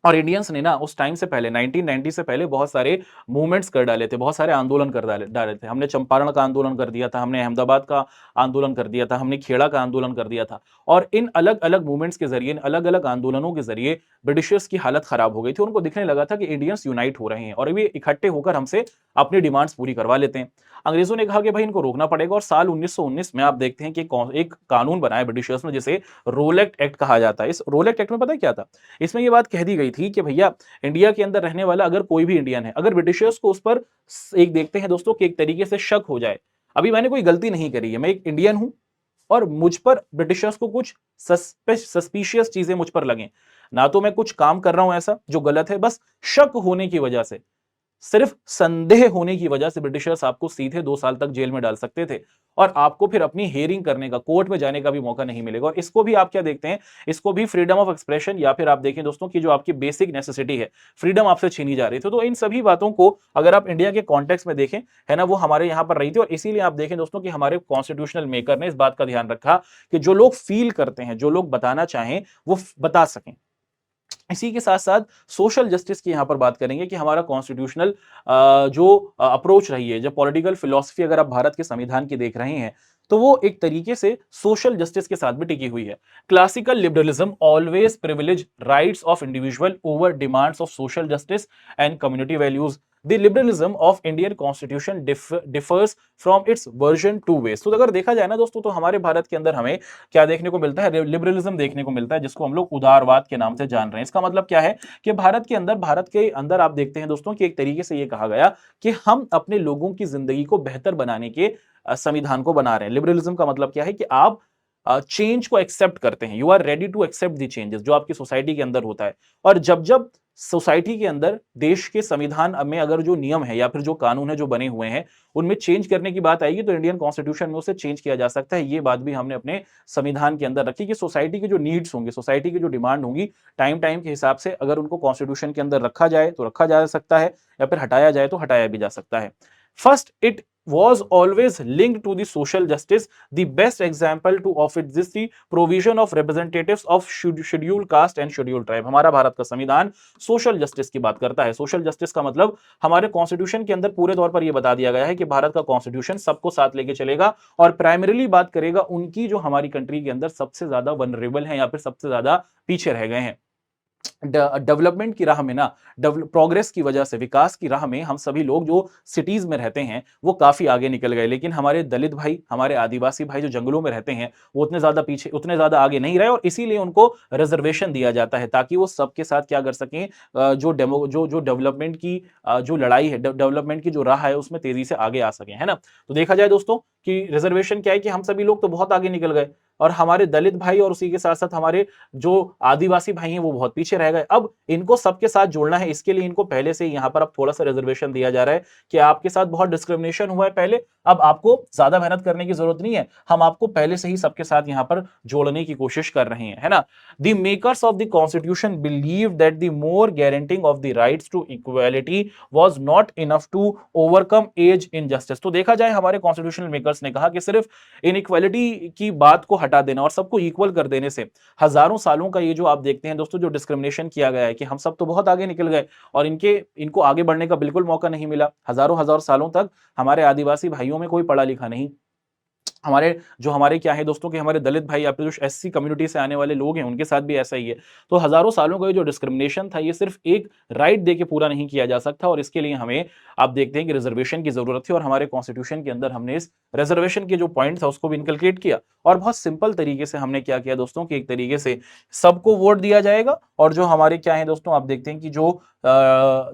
और इंडियंस ने ना उस टाइम से पहले 1990 से पहले बहुत सारे मूवमेंट्स कर डाले थे, बहुत सारे आंदोलन कर डाले थे। हमने चंपारण का आंदोलन कर दिया था, हमने अहमदाबाद का आंदोलन कर दिया था, हमने खेड़ा का आंदोलन कर दिया था। और इन अलग अलग मूवमेंट्स के जरिए, इन अलग अलग आंदोलनों के जरिए ब्रिटिशर्स की हालत खराब हो गई थी। उनको दिखने लगा था कि इंडियंस यूनाइट हो रहे हैं और अभी इकट्ठे होकर हमसे अपनी डिमांड्स पूरी करवा लेते हैं। अंग्रेजों ने कहा कि भाई इनको रोकना पड़ेगा और साल 1919 में आप देखते हैं कि एक कानून बनाया ब्रिटिशर्स ने जिसे रोलेक्ट एक्ट कहा जाता है। इस रोलेक्ट एक्ट में पता है क्या था, इसमें यह बात कह दी गई थी कि भैया इंडिया के अंदर रहने वाला अगर कोई भी इंडियन है, अगर ब्रिटिशर्स को उस पर एक देखते हैं दोस्तों कि एक तरीके से शक हो जाए, अभी मैंने कोई गलती नहीं करी है, मैं एक इंडियन हूं और मुझ पर ब्रिटिशर्स को कुछ सस्पिशियस चीजें मुझ पर लगें, ना तो मैं कुछ काम कर रहा हूं ऐसा जो गलत है, बस शक होने की वजह से सिर्फ संदेह होने की वजह से ब्रिटिशर्स आपको सीधे 2 साल तक जेल में डाल सकते थे और आपको फिर अपनी हेयरिंग करने का, कोर्ट में जाने का भी मौका नहीं मिलेगा। और इसको भी आप क्या देखते हैं, इसको भी फ्रीडम ऑफ एक्सप्रेशन या फिर आप देखें दोस्तों कि जो आपकी बेसिक नेसेसिटी है, फ्रीडम आपसे छीनी जा रही थी। तो इन सभी बातों को अगर आप इंडिया के कॉन्टेक्स्ट में देखें, है ना, वो हमारे यहाँ पर रही थी। और इसीलिए आप देखें दोस्तों कि हमारे कॉन्स्टिट्यूशनल मेकर ने इस बात का ध्यान रखा कि जो लोग फील करते हैं, जो लोग बताना चाहें, वो बता सकें। इसी के साथ साथ सोशल जस्टिस की यहां पर बात करेंगे कि हमारा कॉन्स्टिट्यूशनल जो अप्रोच रही है, जो पॉलिटिकल फिलॉसफी अगर आप भारत के संविधान की देख रहे हैं, तो वो एक तरीके से सोशल जस्टिस के साथ भी टिकी हुई है। Classical liberalism always privilege rights of individual over demands of social justice and community values. The liberalism of Indian constitution differs from its version two ways. तो अगर देखा जाए ना दोस्तों, तो हमारे भारत के अंदर हमें क्या देखने को मिलता है, लिबरलिज्म देखने को मिलता है, जिसको हम लोग उदारवाद के नाम से जान रहे हैं। इसका मतलब क्या है कि भारत के अंदर आप देखते हैं दोस्तों कि एक तरीके से ये कहा गया कि हम अपने लोगों की जिंदगी को बेहतर बनाने के संविधान को बना रहे हैं। लिबरलिज्म का मतलब क्या है कि आप चेंज को एक्सेप्ट करते हैं, you are ready to accept the changes जो आपकी सोसाइटी के अंदर होता है। और जब जब सोसाइटी के अंदर देश के संविधान में अगर जो नियम है या फिर जो कानून है जो बने हुए हैं उनमें चेंज करने की बात आएगी, तो इंडियन कॉन्स्टिट्यूशन में उसे चेंज किया जा सकता है। ये बात भी हमने अपने संविधान के अंदर रखी कि सोसाइटी के जो नीड्स होंगे, सोसाइटी की जो डिमांड होंगी, टाइम टाइम के हिसाब से अगर उनको कॉन्स्टिट्यूशन के अंदर रखा जाए तो रखा जा सकता है, या फिर हटाया जाए तो हटाया भी जा सकता है। First, it was always linked to the social justice. The best example to of it is the provision of representatives of scheduled caste and scheduled tribe. हमारा भारत का संविधान सोशल जस्टिस की बात करता है। सोशल जस्टिस का मतलब हमारे कॉन्स्टिट्यूशन के अंदर पूरे तौर पर यह बता दिया गया है कि भारत का कॉन्स्टिट्यूशन सबको साथ लेके चलेगा और प्राइमरीली बात करेगा उनकी जो हमारी कंट्री के अंदर सबसे ज्यादा वनरेबल है या फिर सबसे ज्यादा पीछे रह गए हैं। डेवलपमेंट की राह में ना, प्रोग्रेस की वजह से, विकास की राह में हम सभी लोग जो सिटीज में रहते हैं वो काफी आगे निकल गए, लेकिन हमारे दलित भाई, हमारे आदिवासी भाई जो जंगलों में रहते हैं वो उतने ज्यादा पीछे, उतने ज्यादा आगे नहीं रहे। और इसीलिए उनको रिजर्वेशन दिया जाता है ताकि वो सबके साथ क्या कर सकें, जो डेवलपमेंट की जो लड़ाई है, डेवलपमेंट की जो राह है उसमें तेजी से आगे आ सकें, है ना। तो देखा जाए दोस्तों कि रिजर्वेशन क्या है कि हम सभी लोग तो बहुत आगे निकल गए और हमारे दलित भाई और उसी के साथ साथ हमारे जो आदिवासी भाई हैं वो बहुत पीछे रह गए। अब इनको सबके साथ जोड़ना है, इसके लिए इनको पहले से यहां पर अब थोड़ा सा रिजर्वेशन दिया जा रहा है कि आपके साथ बहुत डिस्क्रिमिनेशन हुआ है पहले, अब आपको ज्यादा मेहनत करने की जरूरत नहीं है, हम आपको पहले से ही सबके साथ यहां पर जोड़ने की कोशिश कर रहे हैं, है ना। The makers of the constitution believe that the more guaranteeing of the rights to equality was not enough to overcome as injustice. तो देखा जाए हमारे कॉन्स्टिट्यूशनल मेकर्स ने कहा कि सिर्फ इनइक्वालिटी की बात को हटा देना और सबको इक्वल कर देने से, हजारों सालों का ये जो आप देखते हैं दोस्तों जो डिस्क्रिमिनेशन किया गया है कि हम सब तो बहुत आगे निकल गए और इनको आगे बढ़ने का बिल्कुल मौका नहीं मिला। हजारों हजार सालों तक हमारे आदिवासी भाइयों में कोई पढ़ा लिखा नहीं, हमारे क्या है दोस्तों कि हमारे दलित भाई या फिर जो एससी कम्युनिटी से आने वाले लोग हैं उनके साथ भी ऐसा ही है। तो हजारों सालों का ये जो डिस्क्रिमिनेशन था ये सिर्फ एक राइट दे के पूरा नहीं किया जा सकता और इसके लिए हमें आप देखते हैं कि रिजर्वेशन की जरूरत थी और हमारे कॉन्स्टिट्यूशन के अंदर हमने इस रिजर्वेशन के जो पॉइंट था उसको भी इनकलकेट किया। और बहुत सिंपल तरीके से हमने क्या किया दोस्तों कि एक तरीके से सबको वोट दिया जाएगा और जो हमारे क्या है दोस्तों आप देखते हैं कि जो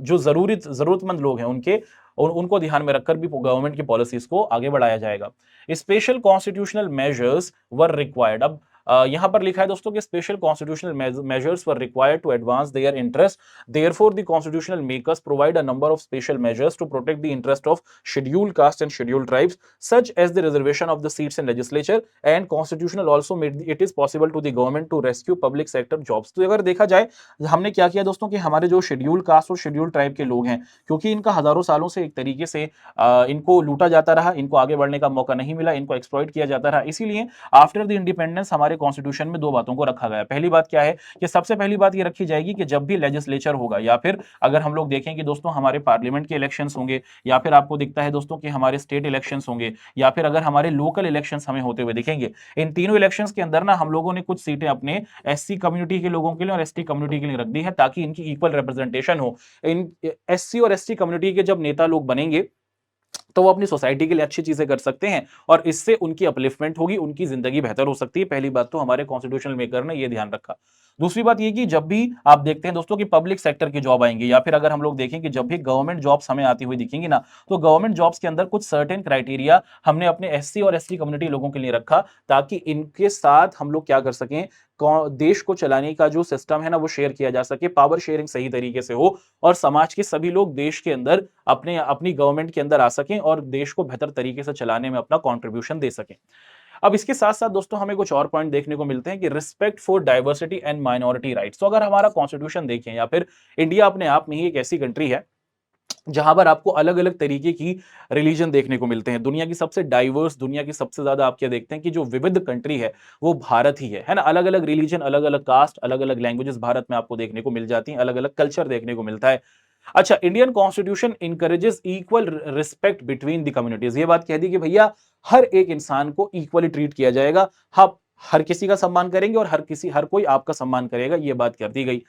जरूरतमंद लोग हैं उनको ध्यान में रखकर भी गवर्नमेंट की पॉलिसीज को आगे बढ़ाया जाएगा। Special constitutional measures were required. अब यहां पर लिखा है दोस्तों कि special constitutional measures were required to advance their interest, therefore the constitutional makers provide a number of special measures to protect the interest of scheduled caste and scheduled tribes such as the reservation of the seats in legislature and constitutional also made it is possible to the government to rescue public sector jobs. तो अगर देखा जाए हमने क्या किया दोस्तों कि हमारे जो शेड्यूल्ड कास्ट और शेड्यूल्ड ट्राइब के लोग हैं, क्योंकि इनका हजारों सालों से एक तरीके से इनको लूटा जाता रहा, इनको आगे बढ़ने का मौका नहीं मिला, इनको एक्सप्लॉइट किया जाता रहा, इसीलिए आफ्टर द इंडिपेंडेंस हमारे कॉन्स्टिट्यूशन में दो बातों को रखा गया। पहली बात क्या है कि सबसे पहली बात ये रखी जाएगी कि जब भी लेजिस्लेचर होगा या फिर अगर हम लोग देखें कि दोस्तों हमारे पार्लियामेंट के इलेक्शंस होंगे या फिर आपको दिखता है दोस्तों कि हमारे स्टेट इलेक्शंस होंगे या फिर अगर हमारे लोकल इलेक्शंस हमें होते हुए दिखेंगे, इन तीनों इलेक्शंस के अंदर ना हम लोगों ने कुछ सीटें अपने एससी कम्युनिटी के लोगों के लिए और एसटी कम्युनिटी के लिए रख दी है ताकि इनकी इक्वल रिप्रेजेंटेशन हो। इन एससी और एसटी कम्युनिटी के जब नेता लोग बनेंगे तो वो अपनी सोसाइटी के लिए अच्छी चीजें कर सकते हैं और इससे उनकी अपलिफ्टमेंट होगी, उनकी जिंदगी बेहतर हो सकती है। पहली बात तो हमारे कॉन्स्टिट्यूशनल मेकर ने ये ध्यान रखा। दूसरी बात ये कि जब भी आप देखते हैं दोस्तों कि पब्लिक सेक्टर की जॉब आएंगी, या फिर अगर हम लोग देखें कि जब भी गवर्नमेंट जॉब्स हमें आती हुई दिखेंगी ना, तो गवर्नमेंट जॉब्स के अंदर कुछ सर्टेन क्राइटेरिया हमने अपने एससी और एसटी कम्युनिटी लोगों के लिए रखा, ताकि इनके साथ हम लोग क्या कर सकें, देश को चलाने का जो सिस्टम है ना वो शेयर किया जा सके, पावर शेयरिंग सही तरीके से हो, और समाज के सभी लोग देश के अंदर अपने अपनी गवर्नमेंट के अंदर आ सकें और देश को बेहतर तरीके से चलाने में अपना कंट्रीब्यूशन दे सकें। अब इसके साथ साथ दोस्तों हमें कुछ और पॉइंट देखने को मिलते हैं कि respect for diversity and minority rights. तो अगर हमारा कॉन्स्टिट्यूशन देखें, या फिर इंडिया अपने आप में ही एक ऐसी कंट्री है जहां पर आपको अलग अलग तरीके की रिलीजन देखने को मिलते हैं। दुनिया की सबसे डाइवर्स, दुनिया की सबसे ज्यादा आप क्या देखते हैं कि जो विविध कंट्री है वो भारत ही है ना। अलग अलग रिलीजन, अलग अलग कास्ट, अलग अलग लैंग्वेजेस भारत में आपको देखने को मिल जाती हैं, अलग अलग कल्चर देखने को मिलता है। अच्छा, Indian constitution encourages equal respect between the communities. ये बात कह दी कि भैया हर एक इंसान को इक्वली ट्रीट किया जाएगा, हम हर किसी का सम्मान करेंगे और हर कोई आपका सम्मान करेगा, ये बात कर दी गई।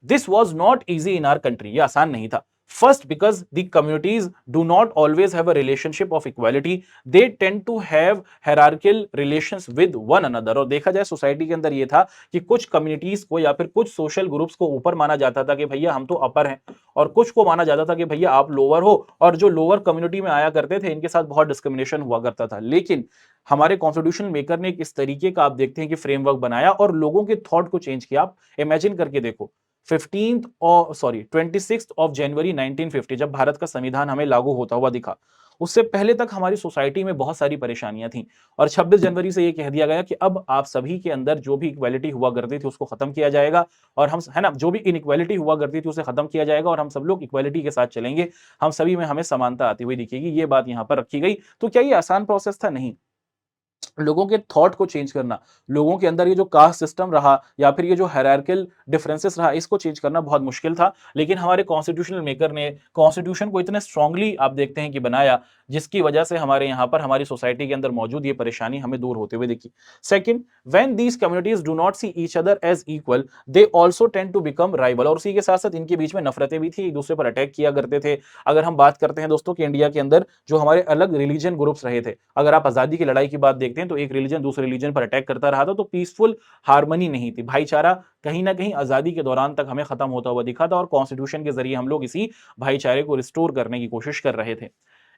This was not easy in our country, ये आसान नहीं था। First, because the communities do not always have a relationship of equality, they tend to have hierarchical relations with one another. और देखा जाए सोसाइटी के अंदर ये था कि कुछ कम्युनिटीज को या फिर कुछ सोशल ग्रुप्स को ऊपर माना जाता था कि भैया हम तो अपर हैं, और कुछ को माना जाता था कि भैया आप लोअर हो, और जो लोअर कम्युनिटी में आया करते थे इनके साथ बहुत डिस्क्रिमिनेशन हुआ करता था। लेकिन हमारे कॉन्स्टिट्यूशन मेकर ने इस तरीके का आप देखते हैं कि फ्रेमवर्क बनाया और लोगों के थॉट को चेंज किया। आप इमेजिन करके देखो, 26 ऑफ जनवरी 1950 जब भारत का संविधान हमें लागू होता हुआ दिखा, उससे पहले तक हमारी सोसाइटी में बहुत सारी परेशानियां थीं, और 26 जनवरी से यह कह दिया गया कि अब आप सभी के अंदर जो भी इक्वालिटी हुआ करती थी उसको खत्म किया जाएगा, और हम है ना, जो भी इनइक्वालिटी हुआ करती थी उसे खत्म किया जाएगा, और हम सब लोग इक्वालिटी के साथ चलेंगे, हम सभी में हमें समानता आती हुई दिखेगी। ये बात यहां पर रखी गई। तो क्या ये आसान प्रोसेस था? नहीं। लोगों के थॉट को चेंज करना, लोगों के अंदर ये जो कास्ट सिस्टम रहा या फिर ये जो हायरार्किकल डिफरेंसेस रहा, इसको चेंज करना बहुत मुश्किल था। लेकिन हमारे कॉन्स्टिट्यूशनल मेकर ने कॉन्स्टिट्यूशन को इतने स्ट्रांगली आप देखते हैं कि बनाया, जिसकी वजह से हमारे यहाँ पर हमारी सोसाइटी के अंदर मौजूद ये परेशानी हमें दूर होते हुए दिखी। Second, when these communities do not see each other as equal, they also tend to become rival. और उसी के साथ साथ इनके बीच में नफरतें भी थी, एक दूसरे पर अटैक किया करते थे। अगर हम बात करते हैं दोस्तों कि इंडिया के अंदर जो हमारे अलग रिलीजन ग्रुप्स रहे थे, अगर आप आजादी की लड़ाई की बात देखते हैं तो एक रिलीजन दूसरे रिलीजन पर अटैक करता रहा था, तो पीसफुल हार्मनी नहीं थी, भाईचारा कहीं ना कहीं आजादी के दौरान तक हमें खत्म होता हुआ दिखा था, और कॉन्स्टिट्यूशन के जरिए हम लोग इसी भाईचारे को रिस्टोर करने की कोशिश कर रहे थे।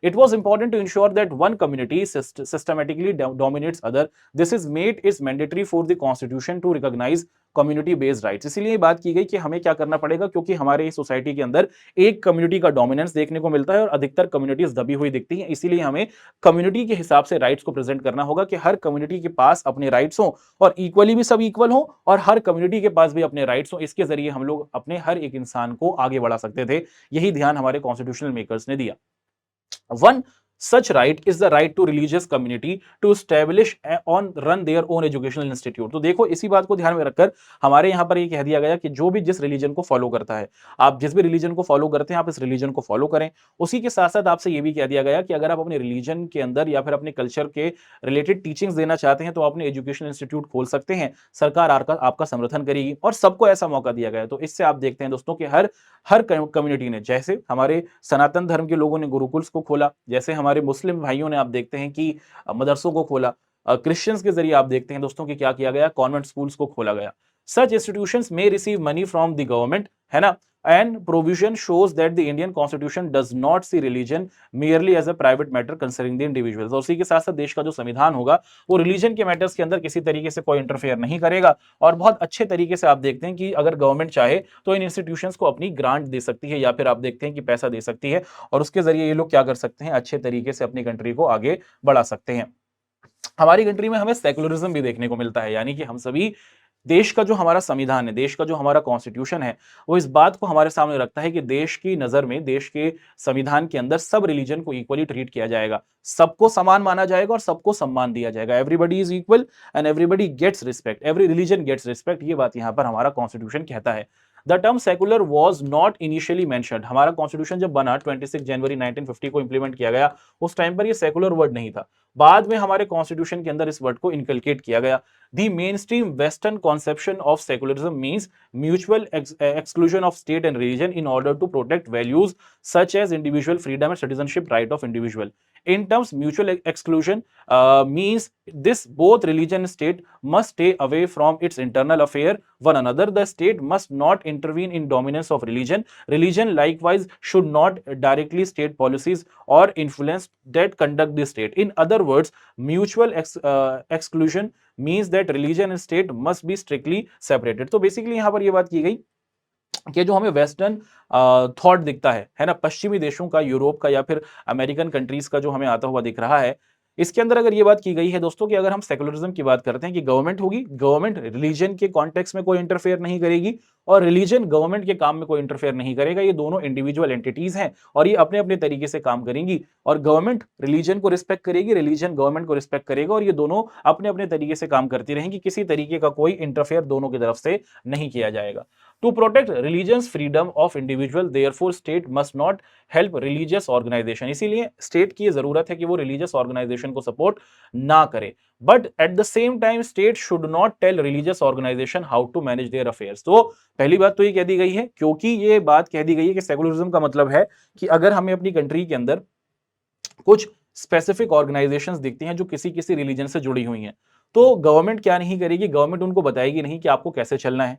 It was important to ensure that one community systematically dominates other. This is made is mandatory for the constitution to recognize community based rights. इसीलिए बात की गई कि हमें क्या करना पड़ेगा, क्योंकि हमारे सोसाइटी के अंदर एक कम्युनिटी का डोमिनेंस देखने को मिलता है और अधिकतर कम्युनिटीज दबी हुई दिखती हैं। इसीलिए हमें कम्युनिटी के हिसाब से राइट्स को प्रेजेंट करना होगा कि हर कम्युनिटी के पास अपने राइट्स हो, और इक्वली भी सब इक्वल हो, और हर कम्युनिटी के पास भी अपने राइट्स हो। इसके जरिए हम लोग अपने हर एक इंसान को आगे बढ़ा सकते थे। यही ध्यान हमारे कॉन्स्टिट्यूशनल मेकर्स ने दिया। One such right is the right to religious community to establish on run their own educational institute। तो देखो, इसी बात को ध्यान में रखकर हमारे यहाँ पर ये कह दिया गया कि जो भी जिस रिलीजन को फॉलो करता है, आप जिस भी रिलीजन को फॉलो करते हैं आप इस रिलीजन को फॉलो करें। उसी के साथ साथ आपसे ये भी कह दिया गया कि अगर आप अपने रिलीजन के अंदर या फिर अपने कल्चर के रिलेटेड टीचिंग्स देना चाहते हैं तो आप अपने एजुकेशनल इंस्टीट्यूट खोल सकते हैं, सरकार आपका समर्थन करेगी, और सबको ऐसा मौका दिया गया है। तो इससे आप देखते हैं दोस्तों कि हर हर कम्युनिटी ने, जैसे हमारे सनातन धर्म के लोगों ने गुरुकुल्स को खोला, जैसे हमारे मुस्लिम भाइयों ने आप देखते हैं कि मदरसों को खोला, क्रिश्चियंस के जरिए आप देखते हैं दोस्तों कि क्या किया गया, कॉन्वेंट स्कूल्स को खोला गया। Such institutions may receive money from the government, है ना, and provision shows that the Indian constitution does not see religion merely as a private matter concerning the individuals. और उसी के साथ साथ देश का जो संविधान होगा वो रिलीजन के मैटर्स के अंदर किसी तरीके से कोई इंटरफेयर नहीं करेगा, और बहुत अच्छे तरीके से आप देखते हैं कि अगर गवर्नमेंट चाहे तो इन इंस्टीट्यूशंस को अपनी ग्रांट दे सकती है, या फिर आप देखते हैं कि पैसा दे सकती है, और उसके जरिए ये लोग क्या कर सकते हैं, अच्छे तरीके से अपनी कंट्री को आगे बढ़ा सकते हैं। हमारी कंट्री में हमें सेकुलरिज्म भी देखने को मिलता है, यानी कि हम सभी, देश का जो हमारा संविधान है, देश का जो हमारा कॉन्स्टिट्यूशन है, वो इस बात को हमारे सामने रखता है कि देश की नजर में, देश के संविधान के अंदर सब रिलीजन को इक्वली ट्रीट किया जाएगा, सबको समान माना जाएगा और सबको सम्मान दिया जाएगा। Everybody is equal and everybody gets respect, every religion gets respect, ये बात यहां पर हमारा कॉन्स्टिट्यूशन कहता है। The term secular was not initially mentioned. हमारा कॉन्स्टिट्यूशन जब बना 26 जनवरी 1950 को इंप्लीमेंट किया गया, उस टाइम पर ये सेकुलर वर्ड नहीं था। बाद में हमारे कॉन्स्टिट्यूशन के अंदर इस वर्ड को इनकलकेट किया गया। The main stream western conception of secularism means mutual exclusion of state and religion in order to protect values such as individual freedom and citizenship right of individual. In terms, mutual exclusion means this both religion and state must stay away from its internal affair one another. The state must not intervene in dominance of religion. Religion likewise should not directly state policies or influence that conduct the state. In other words, mutual exclusion means that religion and state must be strictly separated. तो basically यहां पर यह बात की गई कि जो हमें वेस्टर्न थॉट दिखता है ना, पश्चिमी देशों का, यूरोप का या फिर अमेरिकन कंट्रीज का जो हमें आता हुआ दिख रहा है, इसके अंदर अगर ये बात की गई है दोस्तों कि अगर हम सेकुलरिज्म की बात करते हैं कि गवर्नमेंट होगी, गवर्नमेंट रिलीजन के कॉन्टेक्स्ट में कोई इंटरफेयर नहीं करेगी और रिलीजन गवर्नमेंट के काम में कोई इंटरफेयर नहीं करेगा। ये दोनों इंडिविजुअल एंटिटीज हैं और ये अपने अपने तरीके से काम करेंगी और गवर्नमेंट रिलीजन को रिस्पेक्ट करेगी, रिलीजन गवर्नमेंट को रिस्पेक्ट करेगा और ये दोनों अपने अपने तरीके से काम करती रहेंगी। किसी तरीके का कोई इंटरफेयर दोनों की तरफ से नहीं किया जाएगा। To protect religion's freedom of individual, therefore state must not help religious organization. इसीलिए स्टेट की ये जरूरत है कि वो रिलीजियस ऑर्गेनाइजेशन को सपोर्ट ना करे। But at the same time state should not tell religious organization how to manage their affairs. तो पहली बात तो ये कह दी गई है, क्योंकि ये बात कह दी गई है कि सेकुलरिज्म का मतलब है कि अगर हमें अपनी कंट्री के अंदर कुछ स्पेसिफिक ऑर्गेनाइजेशंस दिखती हैं जो किसी किसी रिलीजन से जुड़ी हुई हैं, तो गवर्नमेंट क्या नहीं करेगी, गवर्नमेंट उनको बताएगी नहीं कि आपको कैसे चलना है,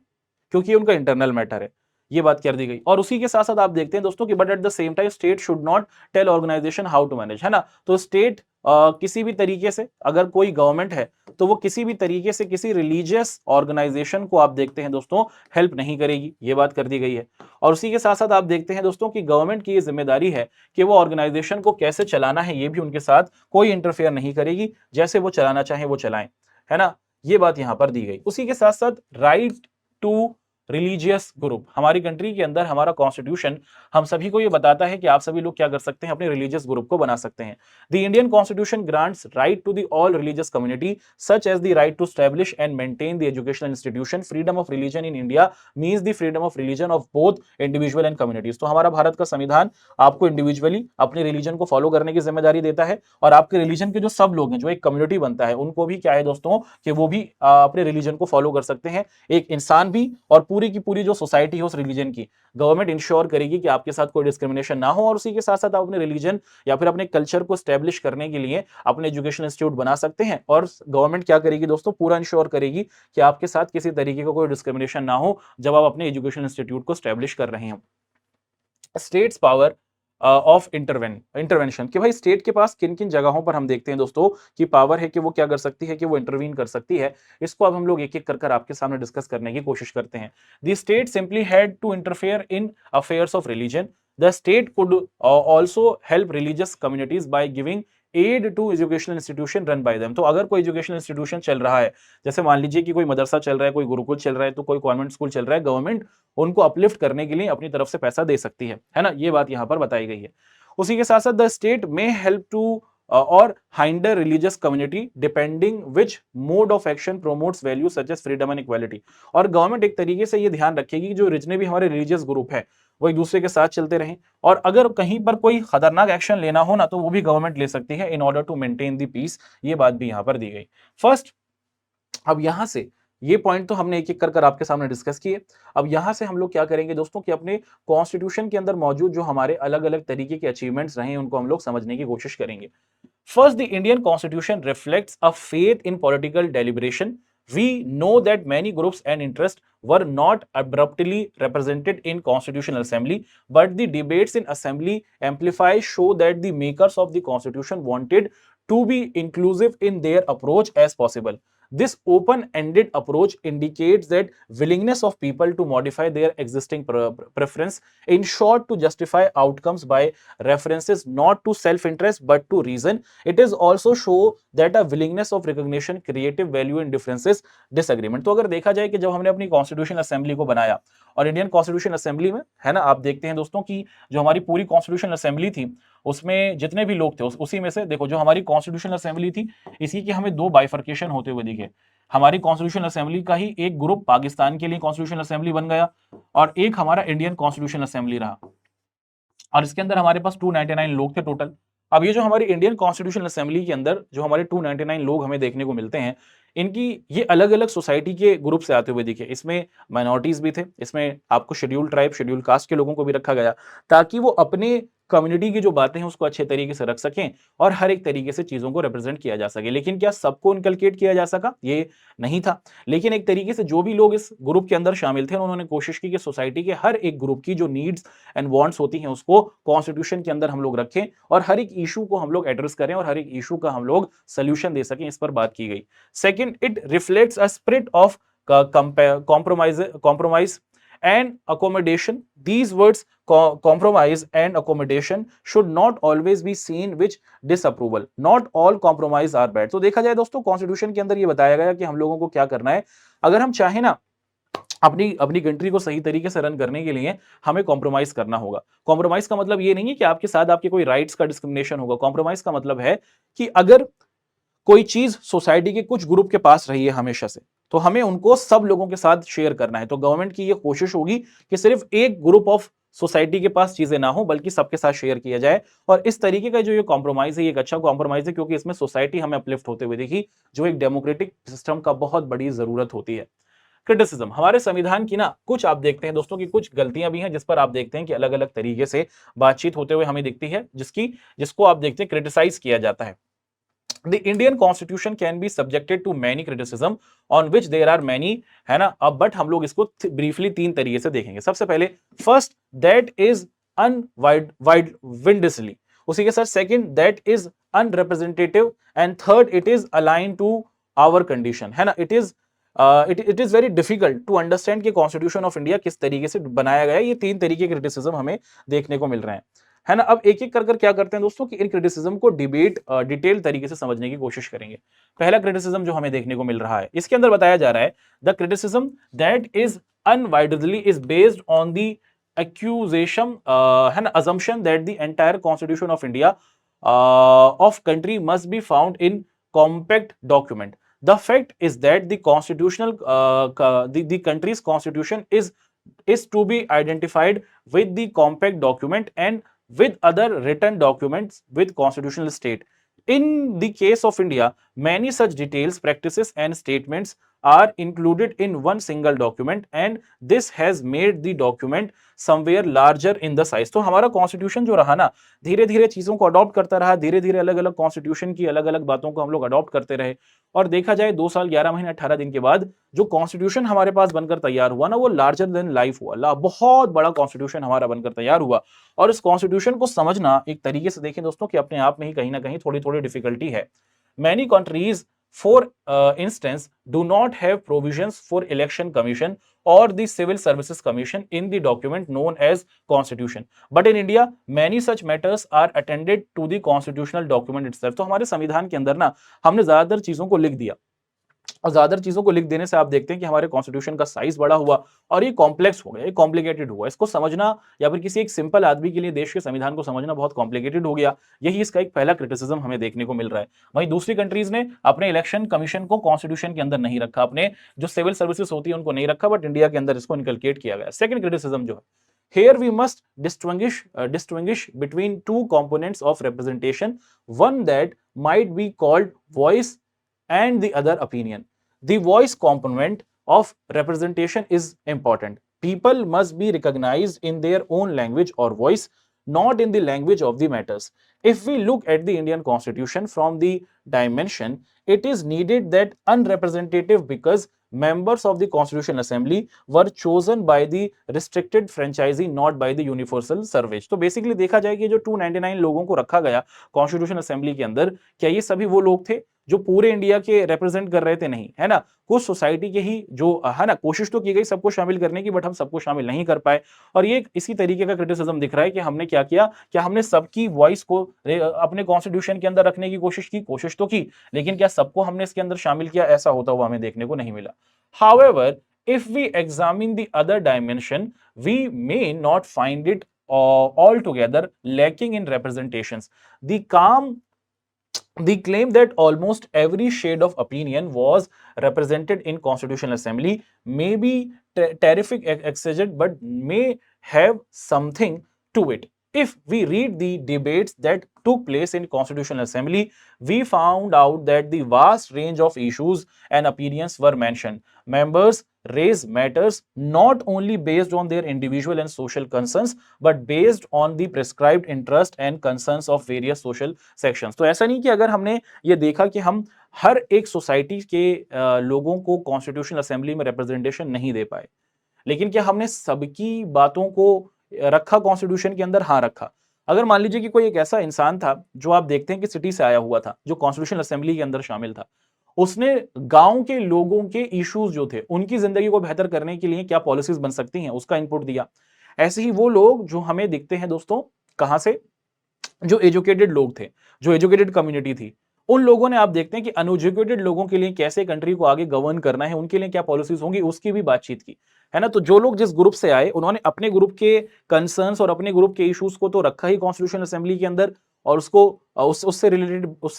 क्योंकि उनका इंटरनल मैटर है। ये बात कर दी गई और उसी के साथ साथ आप देखते हैं दोस्तों कि but at the same time state should not tell organization how to manage, है ना। तो स्टेट किसी भी तरीके से, अगर कोई गवर्नमेंट है तो वो किसी भी तरीके से किसी रिलीजियस ऑर्गेनाइजेशन को आप देखते हैं दोस्तों हेल्प नहीं करेगी, ये बात कर दी गई है। और उसी के साथ साथ आप देखते हैं दोस्तों कि गवर्नमेंट की ये जिम्मेदारी है कि वो ऑर्गेनाइजेशन को कैसे चलाना है ये भी उनके साथ कोई इंटरफेयर नहीं करेगी, जैसे वो चलाना चाहे वो चलाएं, है ना। ये बात यहां पर दी गई। उसी के साथ साथ राइट टू रिलीजियस ग्रुप, हमारी कंट्री के अंदर हमारा कॉन्स्टिट्यूशन हम सभी को ये बताता है कि आप सभी लोग क्या कर सकते हैं, अपने रिलीजियस ग्रुप को बना सकते हैं। The Indian constitution grants right to the all religious community such as the right to establish and maintain the educational institution. Freedom of religion in India means the freedom of religion of both individual and communities. तो हमारा भारत का संविधान आपको individually अपने religion को follow करने की जिम्मेदारी देता है और आपके रिलीजन के जो सब लोग हैं, जो एक कम्युनिटी बनता है, उनको भी क्या है दोस्तों कि वो भी अपने रिलीजन को फॉलो कर सकते हैं। एक इंसान भी और पूरी की पूरी जो सोसाइटी है उस रिलीजन की, गवर्नमेंट इंश्योर करेगी कि आपके साथ कोई डिस्क्रिमिनेशन ना हो और उसी के साथ साथ आप अपने रिलीजन या फिर अपने कल्चर को स्टैब्लिश करने के लिए अपने एजुकेशन इंस्टीट्यूट बना सकते हैं। और गवर्नमेंट क्या करेगी दोस्तों, पूरा इंश्योर करेगी कि आपके साथ किसी तरीके का कोई डिस्क्रिमिनेशन ना हो जब आप अपने एजुकेशन इंस्टीट्यूट को स्टैब्लिश कर रहे हैं। स्टेट्स पावर ऑफ इंटरवेंशन, कि भाई स्टेट के पास किन किन जगहों पर हम देखते हैं दोस्तों कि पावर है कि वो क्या कर सकती है, कि वो इंटरवीन कर सकती है। इसको अब हम लोग एक एक कर आपके सामने डिस्कस करने की कोशिश करते हैं। The state simply had to interfere in affairs of religion. The state could also help religious communities by giving aid to educational institution run by them. तो अगर कोई एजुकेशनल इंस्टीट्यूशन चल रहा है, जैसे मान लीजिए कि कोई मदरसा चल रहा है, कोई गुरुकुल चल रहा है, तो कोई कॉन्वेंट स्कूल चल रहा है, गवर्नमेंट उनको अपलिफ्ट करने के लिए अपनी तरफ से पैसा दे सकती है ना। ये बात यहां पर बताई गई है। उसी के साथ साथ द स्टेट में हेल्प टू और hinder religious community depending which mode of action promotes values such as freedom and equality। और गवर्नमेंट एक तरीके से ये ध्यान रखेगी कि जो जितने भी हमारे रिलीजियस ग्रुप है वो एक दूसरे के साथ चलते रहें और अगर कहीं पर कोई खतरनाक एक्शन लेना हो ना तो वो भी गवर्नमेंट ले सकती है in order to maintain the peace. ये बात भी यहां पर दी गई। फर्स्ट, अब यहां से ये पॉइंट तो हमने एक एक कर आपके सामने डिस्कस किए। अब यहां से हम लोग क्या करेंगे दोस्तों कि अपने कॉन्स्टिट्यूशन के अंदर मौजूद जो हमारे अलग अलग तरीके के अचीवमेंट्स रहे हैं उनको हम लोग समझने की कोशिश करेंगे। First, the Indian Constitution reflects a faith in political deliberation. We know that many groups and interests were not abruptly represented in Constitutional Assembly, but the debates in Assembly amplify show that the makers of the Constitution wanted to be inclusive in their approach as possible. This open-ended approach indicates that willingness of people to modify their existing preference, in short, to justify outcomes by references not to self-interest but to reason. It is also show that a willingness of recognition, creative value in differences, disagreement। तो अगर देखा जाए कि जब हमने अपनी constitution assembly को बनाया और इंडियन कॉन्स्टिट्यूशन असेंबली में, है ना, आप देखते हैं दोस्तों कि जो हमारी पूरी कॉन्स्टिट्यूशन असेंबली थी उसमें जितने भी लोग थे उसी में से देखो जो हमारी कॉन्स्टिट्यूशन असेंबली थी इसी की हमें दो बाइफर्केशन होते हुए दिखे। हमारी कॉन्स्टिट्यूशन असेंबली का ही एक ग्रुप पाकिस्तान के लिए कॉन्स्टिट्यूशन असेंबली बन गया और एक हमारा इंडियन कॉन्स्टिट्यूशन असेंबली रहा और इसके अंदर हमारे पास 299 लोग थे टोटल। अब ये जो हमारी इंडियन कॉन्स्टिट्यूशनल असेंबली के अंदर जो हमारे 299 लोग हमें देखने को मिलते हैं, इनकी ये अलग-अलग सोसाइटी के ग्रुप से आते हुए दिखे। इसमें माइनॉरिटीज़ भी थे, इसमें आपको शेड्यूल्ड ट्राइब, शेड्यूल्ड कास्ट के लोगों को भी रखा गया, ताकि वो अपने कम्युनिटी की जो बातें हैं उसको अच्छे तरीके से रख सकें और हर एक तरीके से चीज़ों को रिप्रेज़ेंट किया जा सके। लेकिन क्या सबको इनकलकेट किया जा सका? ये नहीं था। लेकिन एक तरीके से जो भी लोग इस ग्रुप के अंदर शामिल थे, उन्होंने कोशिश की कि सोसाइटी के हर एक ग्रुप की जो नीड्स एंड वांट्स होती हैं, उसको कॉन्स्टिट्यूशन के अंदर हम लोग रखें और हर एक इश्यू को हम लोग एड्रेस करें और हर एक इश्यू का हम लोग सॉल्यूशन दे सकें, इस पर बात की गई। Second, it reflects a spirit of compromise and accommodation. These words, compromise and accommodation, should not always be seen with disapproval. Not all compromise are bad. तो देखा जाए दोस्तों, कॉन्स्टिट्यूशन के अंदर ये बताया गया कि हम लोगों को क्या करना है। अगर हम चाहें ना अपनी अपनी कंट्री को सही तरीके से रन करने के लिए, हमें कॉम्प्रोमाइज करना होगा। कॉम्प्रोमाइज का मतलब ये नहीं है कि आपके साथ आपके कोई राइट्स का डिस्क्रिमिनेशन होगा। कॉम्प्रोमाइज का मतलब है कि अगर कोई चीज सोसाइटी के कुछ ग्रुप के पास रही है हमेशा से, तो हमें उनको सब लोगों के साथ शेयर करना है। तो गवर्नमेंट की ये कोशिश होगी कि सिर्फ एक ग्रुप ऑफ सोसाइटी के पास चीजें ना हो, बल्कि सबके साथ शेयर किया जाए। और इस तरीके का जो ये कॉम्प्रोमाइज है, ये एक अच्छा कॉम्प्रोमाइज है, क्योंकि इसमें सोसाइटी हमें अपलिफ्ट होते हुए देखी, जो एक डेमोक्रेटिक सिस्टम का बहुत बड़ी जरूरत होती है। क्रिटिसिज्म, हमारे संविधान की ना कुछ आप देखते हैं दोस्तों की कुछ गलतियां भी हैं, जिस पर आप देखते हैं कि अलग अलग तरीके से बातचीत होते हुए हमें दिखती है, जिसको आप देखते हैं क्रिटिसाइज किया जाता है। The Indian Constitution can be subjected to many criticism on which there are many, है ना। अब बट हम लोग इसको ब्रीफली तीन तरीके से देखेंगे। सबसे पहले, फर्स्ट, दैट इज अनवाइडली, उसी के साथ second, that is unrepresentative, and third, it is alien to our condition, है ना। It is very difficult to understand कि कॉन्स्टिट्यूशन ऑफ इंडिया किस तरीके से बनाया गया है। ये तीन तरीके के क्रिटिसिज्म हमें देखने को मिल रहे हैं, है ना। अब एक एक कर क्या करते हैं दोस्तों कि इन क्रिटिसिज्म को डिटेल तरीके से समझने की कोशिश करेंगे। पहला क्रिटिसिज्म जो हमें देखने को मिल रहा है, इसके अंदर बताया जा रहा है, द क्रिटिसिज्म दैट इज अनवाइडली is based on the accusation, है ना, assumption that the entire constitution of India of country must be found in compact document. The fact is that the constitutional the country's constitution is to be identified with the compact document and with other written documents with constitutional state. In the case of India, many such details, practices and statements are included in one single document, and this has made the document somewhere larger in the size. तो हमारा constitution जो रहा ना, धीरे धीरे चीजों को adopt करता रहा, धीरे धीरे अलग अलग कॉन्स्टिट्यूशन की अलग अलग बातों को हम लोग अडॉप्ट करते रहे, और देखा जाए 2 साल 11 महीने 18 दिन के बाद जो कॉन्स्टिट्यूशन हमारे पास बनकर तैयार हुआ ना, वो लार्जर देन लाइफ हुआ। बहुत बड़ा कॉन्स्टिट्यूशन हमारा बनकर तैयार हुआ। और इस कॉन्स्टिट्यूशन को समझना एक तरीके से देखें दोस्तों कि अपने आप में ही कहीं ना कहीं थोड़ी थोड़ी डिफिकल्टी है। Many countries, for instance, do not have provisions for election commission or the civil services commission in the document known as constitution, but in India many such matters are attended to the constitutional document itself. तो हमारे संविधान के अंदर ना हमने ज्यादातर चीजों को लिख दिया, और ज्यादातर चीजों को लिख देने से आप देखते हैं कि हमारे कॉन्स्टिट्यूशन का साइज बड़ा हुआ और ये कॉम्प्लेक्स हो गया, ये कॉम्प्लिकेटेड हुआ। इसको समझना या फिर किसी एक सिंपल आदमी के लिए देश के संविधान को समझना बहुत कॉम्प्लिकेटेड हो गया। यही इसका एक पहला क्रिटिसिज्म हमें देखने को मिल रहा है। वहीं दूसरी कंट्रीज ने अपने इलेक्शन कमीशन को कॉन्स्टिट्यूशन के अंदर नहीं रखा, अपने जो सिविल सर्विसेज होती है उनको नहीं रखा, बट इंडिया के अंदर इसको इनकलकेट किया गया। सेकंड क्रिटिसिज्म जो है, here we must distinguish between two components of representation, one that might be called voice and the other opinion. The voice component of representation is important. People must be recognized in their own language or voice, not in the language of the matters. If we look at the Indian Constitution from the dimension, it is needed that unrepresentative because members of the Constitutional Assembly were chosen by the restricted franchisee, not by the universal suffrage. तो basically देखा जाए कि जो 299 लोगों को रखा गया constitution assembly के अंदर, क्या ये सभी वो लोग थे जो पूरे इंडिया के रिप्रेजेंट कर रहे थे? नहीं, है ना। कुछ सोसाइटी के ही जो, है ना, कोशिश तो की गई सबको शामिल करने की, बट हम सबको शामिल नहीं कर पाए। और ये इसी तरीके का क्रिटिसिज्म दिख रहा है कि हमने क्या किया, क्या हमने सबकी वॉइस को अपने कॉन्स्टिट्यूशन के अंदर रखने की कोशिश तो की, लेकिन क्या सबको हमने इसके अंदर शामिल किया? ऐसा होता हुआ हमें देखने को नहीं मिला। However, if we examine the other dimension, we may not find it altogether lacking in representations. The claim that almost every shade of opinion was represented in Constitutional Assembly may be terrific exaggered, but may have something to it. If we read the debates that took place in Constitutional Assembly, we found out that the vast range of issues and opinions were mentioned. Members raised matters not only based on their individual and social concerns, but based on the prescribed interest and concerns of various social sections. तो ऐसा नहीं कि अगर हमने ये देखा कि हम हर एक सोसाइटी के लोगों को कॉन्स्टिट्यूशनल असेंबली में रिप्रेजेंटेशन नहीं दे पाए, लेकिन क्या हमने सबकी बातों को रखा कॉन्स्टिट्यूशन के अंदर? हाँ, रखा। अगर मान लीजिए कि कोई एक ऐसा इंसान था जो आप देखते हैं कि सिटी से आया हुआ था, जो कॉन्स्टिट्यूशनल असेंबली के अंदर शामिल था, उसने गांव के लोगों के इश्यूज जो थे, उनकी जिंदगी को बेहतर करने के लिए क्या पॉलिसीज बन सकती हैं, उसका इनपुट दिया। ऐसे ही वो लोग जो हमें दिखते हैं दोस्तों, कहां से? जो एजुकेटेड लोग थे, जो एजुकेटेड कम्युनिटी थी, उन लोगों ने, आप देखते हैं कि अनएजुकेटेड लोगों के लिए कैसे कंट्री को आगे गवर्न करना है, उनके लिए क्या पॉलिसीज होंगी, उसकी भी बातचीत की, है ना। तो जो लोग जिस ग्रुप से आए, उन्होंने अपने ग्रुप के कंसर्न्स और अपने ग्रुप के इश्यूज को तो रखा ही कॉन्स्टिट्यूशन असेंबली के अंदर, और उसको उससे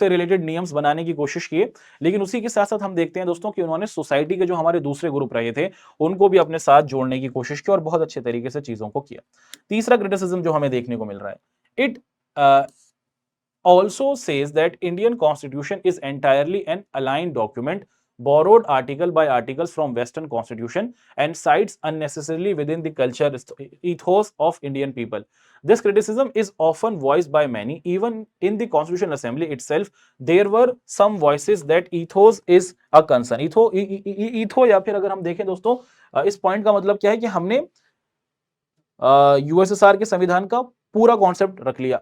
रिलेटेड नियम्स बनाने की कोशिश की। लेकिन उसी के साथ साथ हम देखते हैं दोस्तों कि उन्होंने सोसाइटी के जो हमारे दूसरे ग्रुप रहे थे, उनको भी अपने साथ जोड़ने की कोशिश की और बहुत अच्छे तरीके से चीजों को किया। तीसरा क्रिटिसिज्म जो हमें देखने को मिल रहा है, it also says that Indian Constitution is entirely an aligned document, borrowed article by articles from Western Constitution, and cites unnecessarily within the culture ethos of Indian people. This criticism is often voiced by many. Even in the Constitutional Assembly itself, there were some voices that ethos is a concern. ethos या फिर अगर हम देखें दोस्तों, इस point का मतलब क्या है कि हमने यूएसएसआर के संविधान का पूरा कॉन्सेप्ट रख लिया,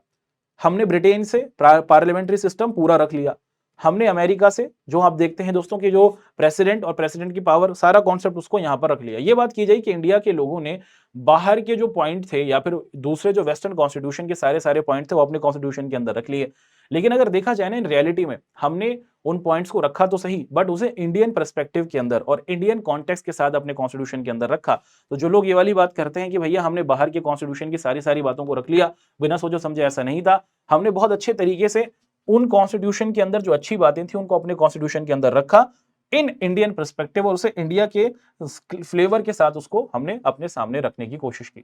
हमने ब्रिटेन से पार्लियामेंट्री सिस्टम पूरा रख लिया, हमने अमेरिका से जो आप देखते हैं दोस्तों कि जो प्रेसिडेंट और प्रेसिडेंट की पावर, सारा कॉन्सेप्ट उसको यहां पर रख लिया। ये बात की जाए कि इंडिया के लोगों ने बाहर के जो पॉइंट थे या फिर दूसरे जो वेस्टर्न कॉन्स्टिट्यूशन के सारे पॉइंट थे वो अपने कॉन्स्टिट्यूशन के अंदर रख लिए। लेकिन अगर देखा जाए ना, इन रियलिटी में हमने उन पॉइंट्स को रखा तो सही, बट उसे इंडियन पर्सपेक्टिव के अंदर और इंडियन कॉन्टेक्स्ट के साथ अपने कॉन्स्टिट्यूशन के अंदर रखा। तो जो लोग ये वाली बात करते हैं कि भैया हमने बाहर के कॉन्स्टिट्यूशन की सारी बातों को रख लिया बिना सोचे समझे, ऐसा नहीं था। हमने बहुत अच्छे तरीके से उन कॉन्स्टिट्यूशन के अंदर जो अच्छी बातें थी उनको अपने कॉन्स्टिट्यूशन के अंदर रखा इन इंडियन पर्सपेक्टिव, और उसे इंडिया के फ्लेवर के साथ उसको हमने अपने सामने रखने की कोशिश की।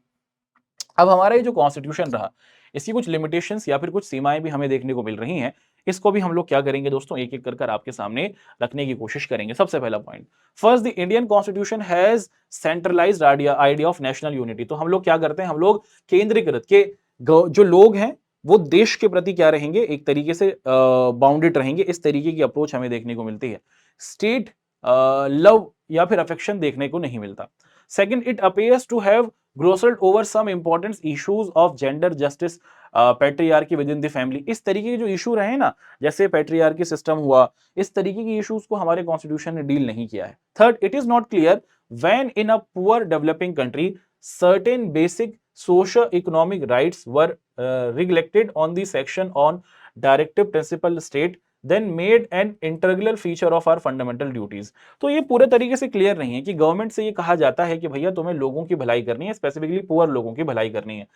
अब हमारा ये जो कॉन्स्टिट्यूशन रहा, इसकी कुछ लिमिटेशंस या फिर कुछ सीमाएं भी हमें देखने को मिल रही हैं। इसको भी हम लोग क्या करेंगे दोस्तों, एक एक कर आपके सामने रखने की कोशिश करेंगे। सबसे पहला point, first, the Indian constitution has centralised idea of national unity. तो हम लोग क्या करते हैं, हम लोग केंद्रीकृत के जो लोग हैं वो देश के प्रति क्या रहेंगे, एक तरीके से बाउंडेड रहेंगे। इस तरीके की अप्रोच हमें देखने को मिलती है। स्टेट लव या फिर अफेक्शन देखने को नहीं मिलता। Second, it appears to have glossed over some important issues of gender justice, patriarchy within the family. इस तरीके के जो इशू रहे ना, जैसे पैट्रियार्की सिस्टम हुआ, इस तरीके के इश्यूज को हमारे कॉन्स्टिट्यूशन ने डील नहीं किया है। Third, it is not clear when in a poor developing country certain basic socio-economic rights were neglected on the section on directive principal state then made an integral feature of our fundamental duties। तो ये पूरे तरीके से clear नहीं है कि government से ये कहा जाता है कि भैया तुम्हें लोगों की भलाई करनी है, स्पेसिफिकली पुअर लोगों की भलाई करनी है।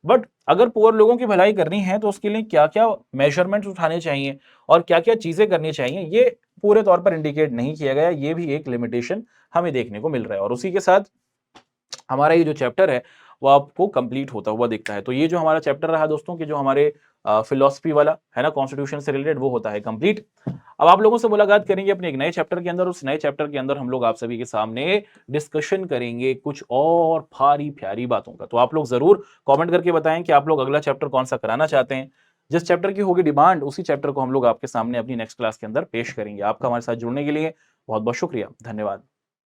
बट अगर पुअर लोगों की भलाई करनी है तो उसके लिए क्या क्या मेजरमेंट्स उठाने चाहिए और क्या क्या चीजें करनी चाहिए, ये पूरे तौर पर इंडिकेट नहीं किया गया। ये भी एक लिमिटेशन हमें देखने को मिल रहा है। और उसी के साथ हमारा ये जो चैप्टर है वो आपको कंप्लीट होता हुआ दिखता है। तो ये जो हमारा चैप्टर रहा दोस्तों कि जो हमारे फिलॉसफी वाला है ना, कॉन्स्टिट्यूशन से रिलेटेड, वो होता है कंप्लीट। अब आप लोगों से मुलाकात करेंगे अपने एक नए चैप्टर के अंदर। उस नए चैप्टर के अंदर हम लोग आप सभी के सामने डिस्कशन करेंगे कुछ और भारी प्यारी बातों का। तो आप लोग जरूर कमेंट करके बताएं कि आप लोग अगला चैप्टर कौन सा कराना चाहते हैं। जिस चैप्टर की होगी डिमांड, उसी चैप्टर को हम लोग आपके सामने अपनी नेक्स्ट क्लास के अंदर पेश करेंगे। आपका हमारे साथ जुड़ने के लिए बहुत बहुत शुक्रिया, धन्यवाद।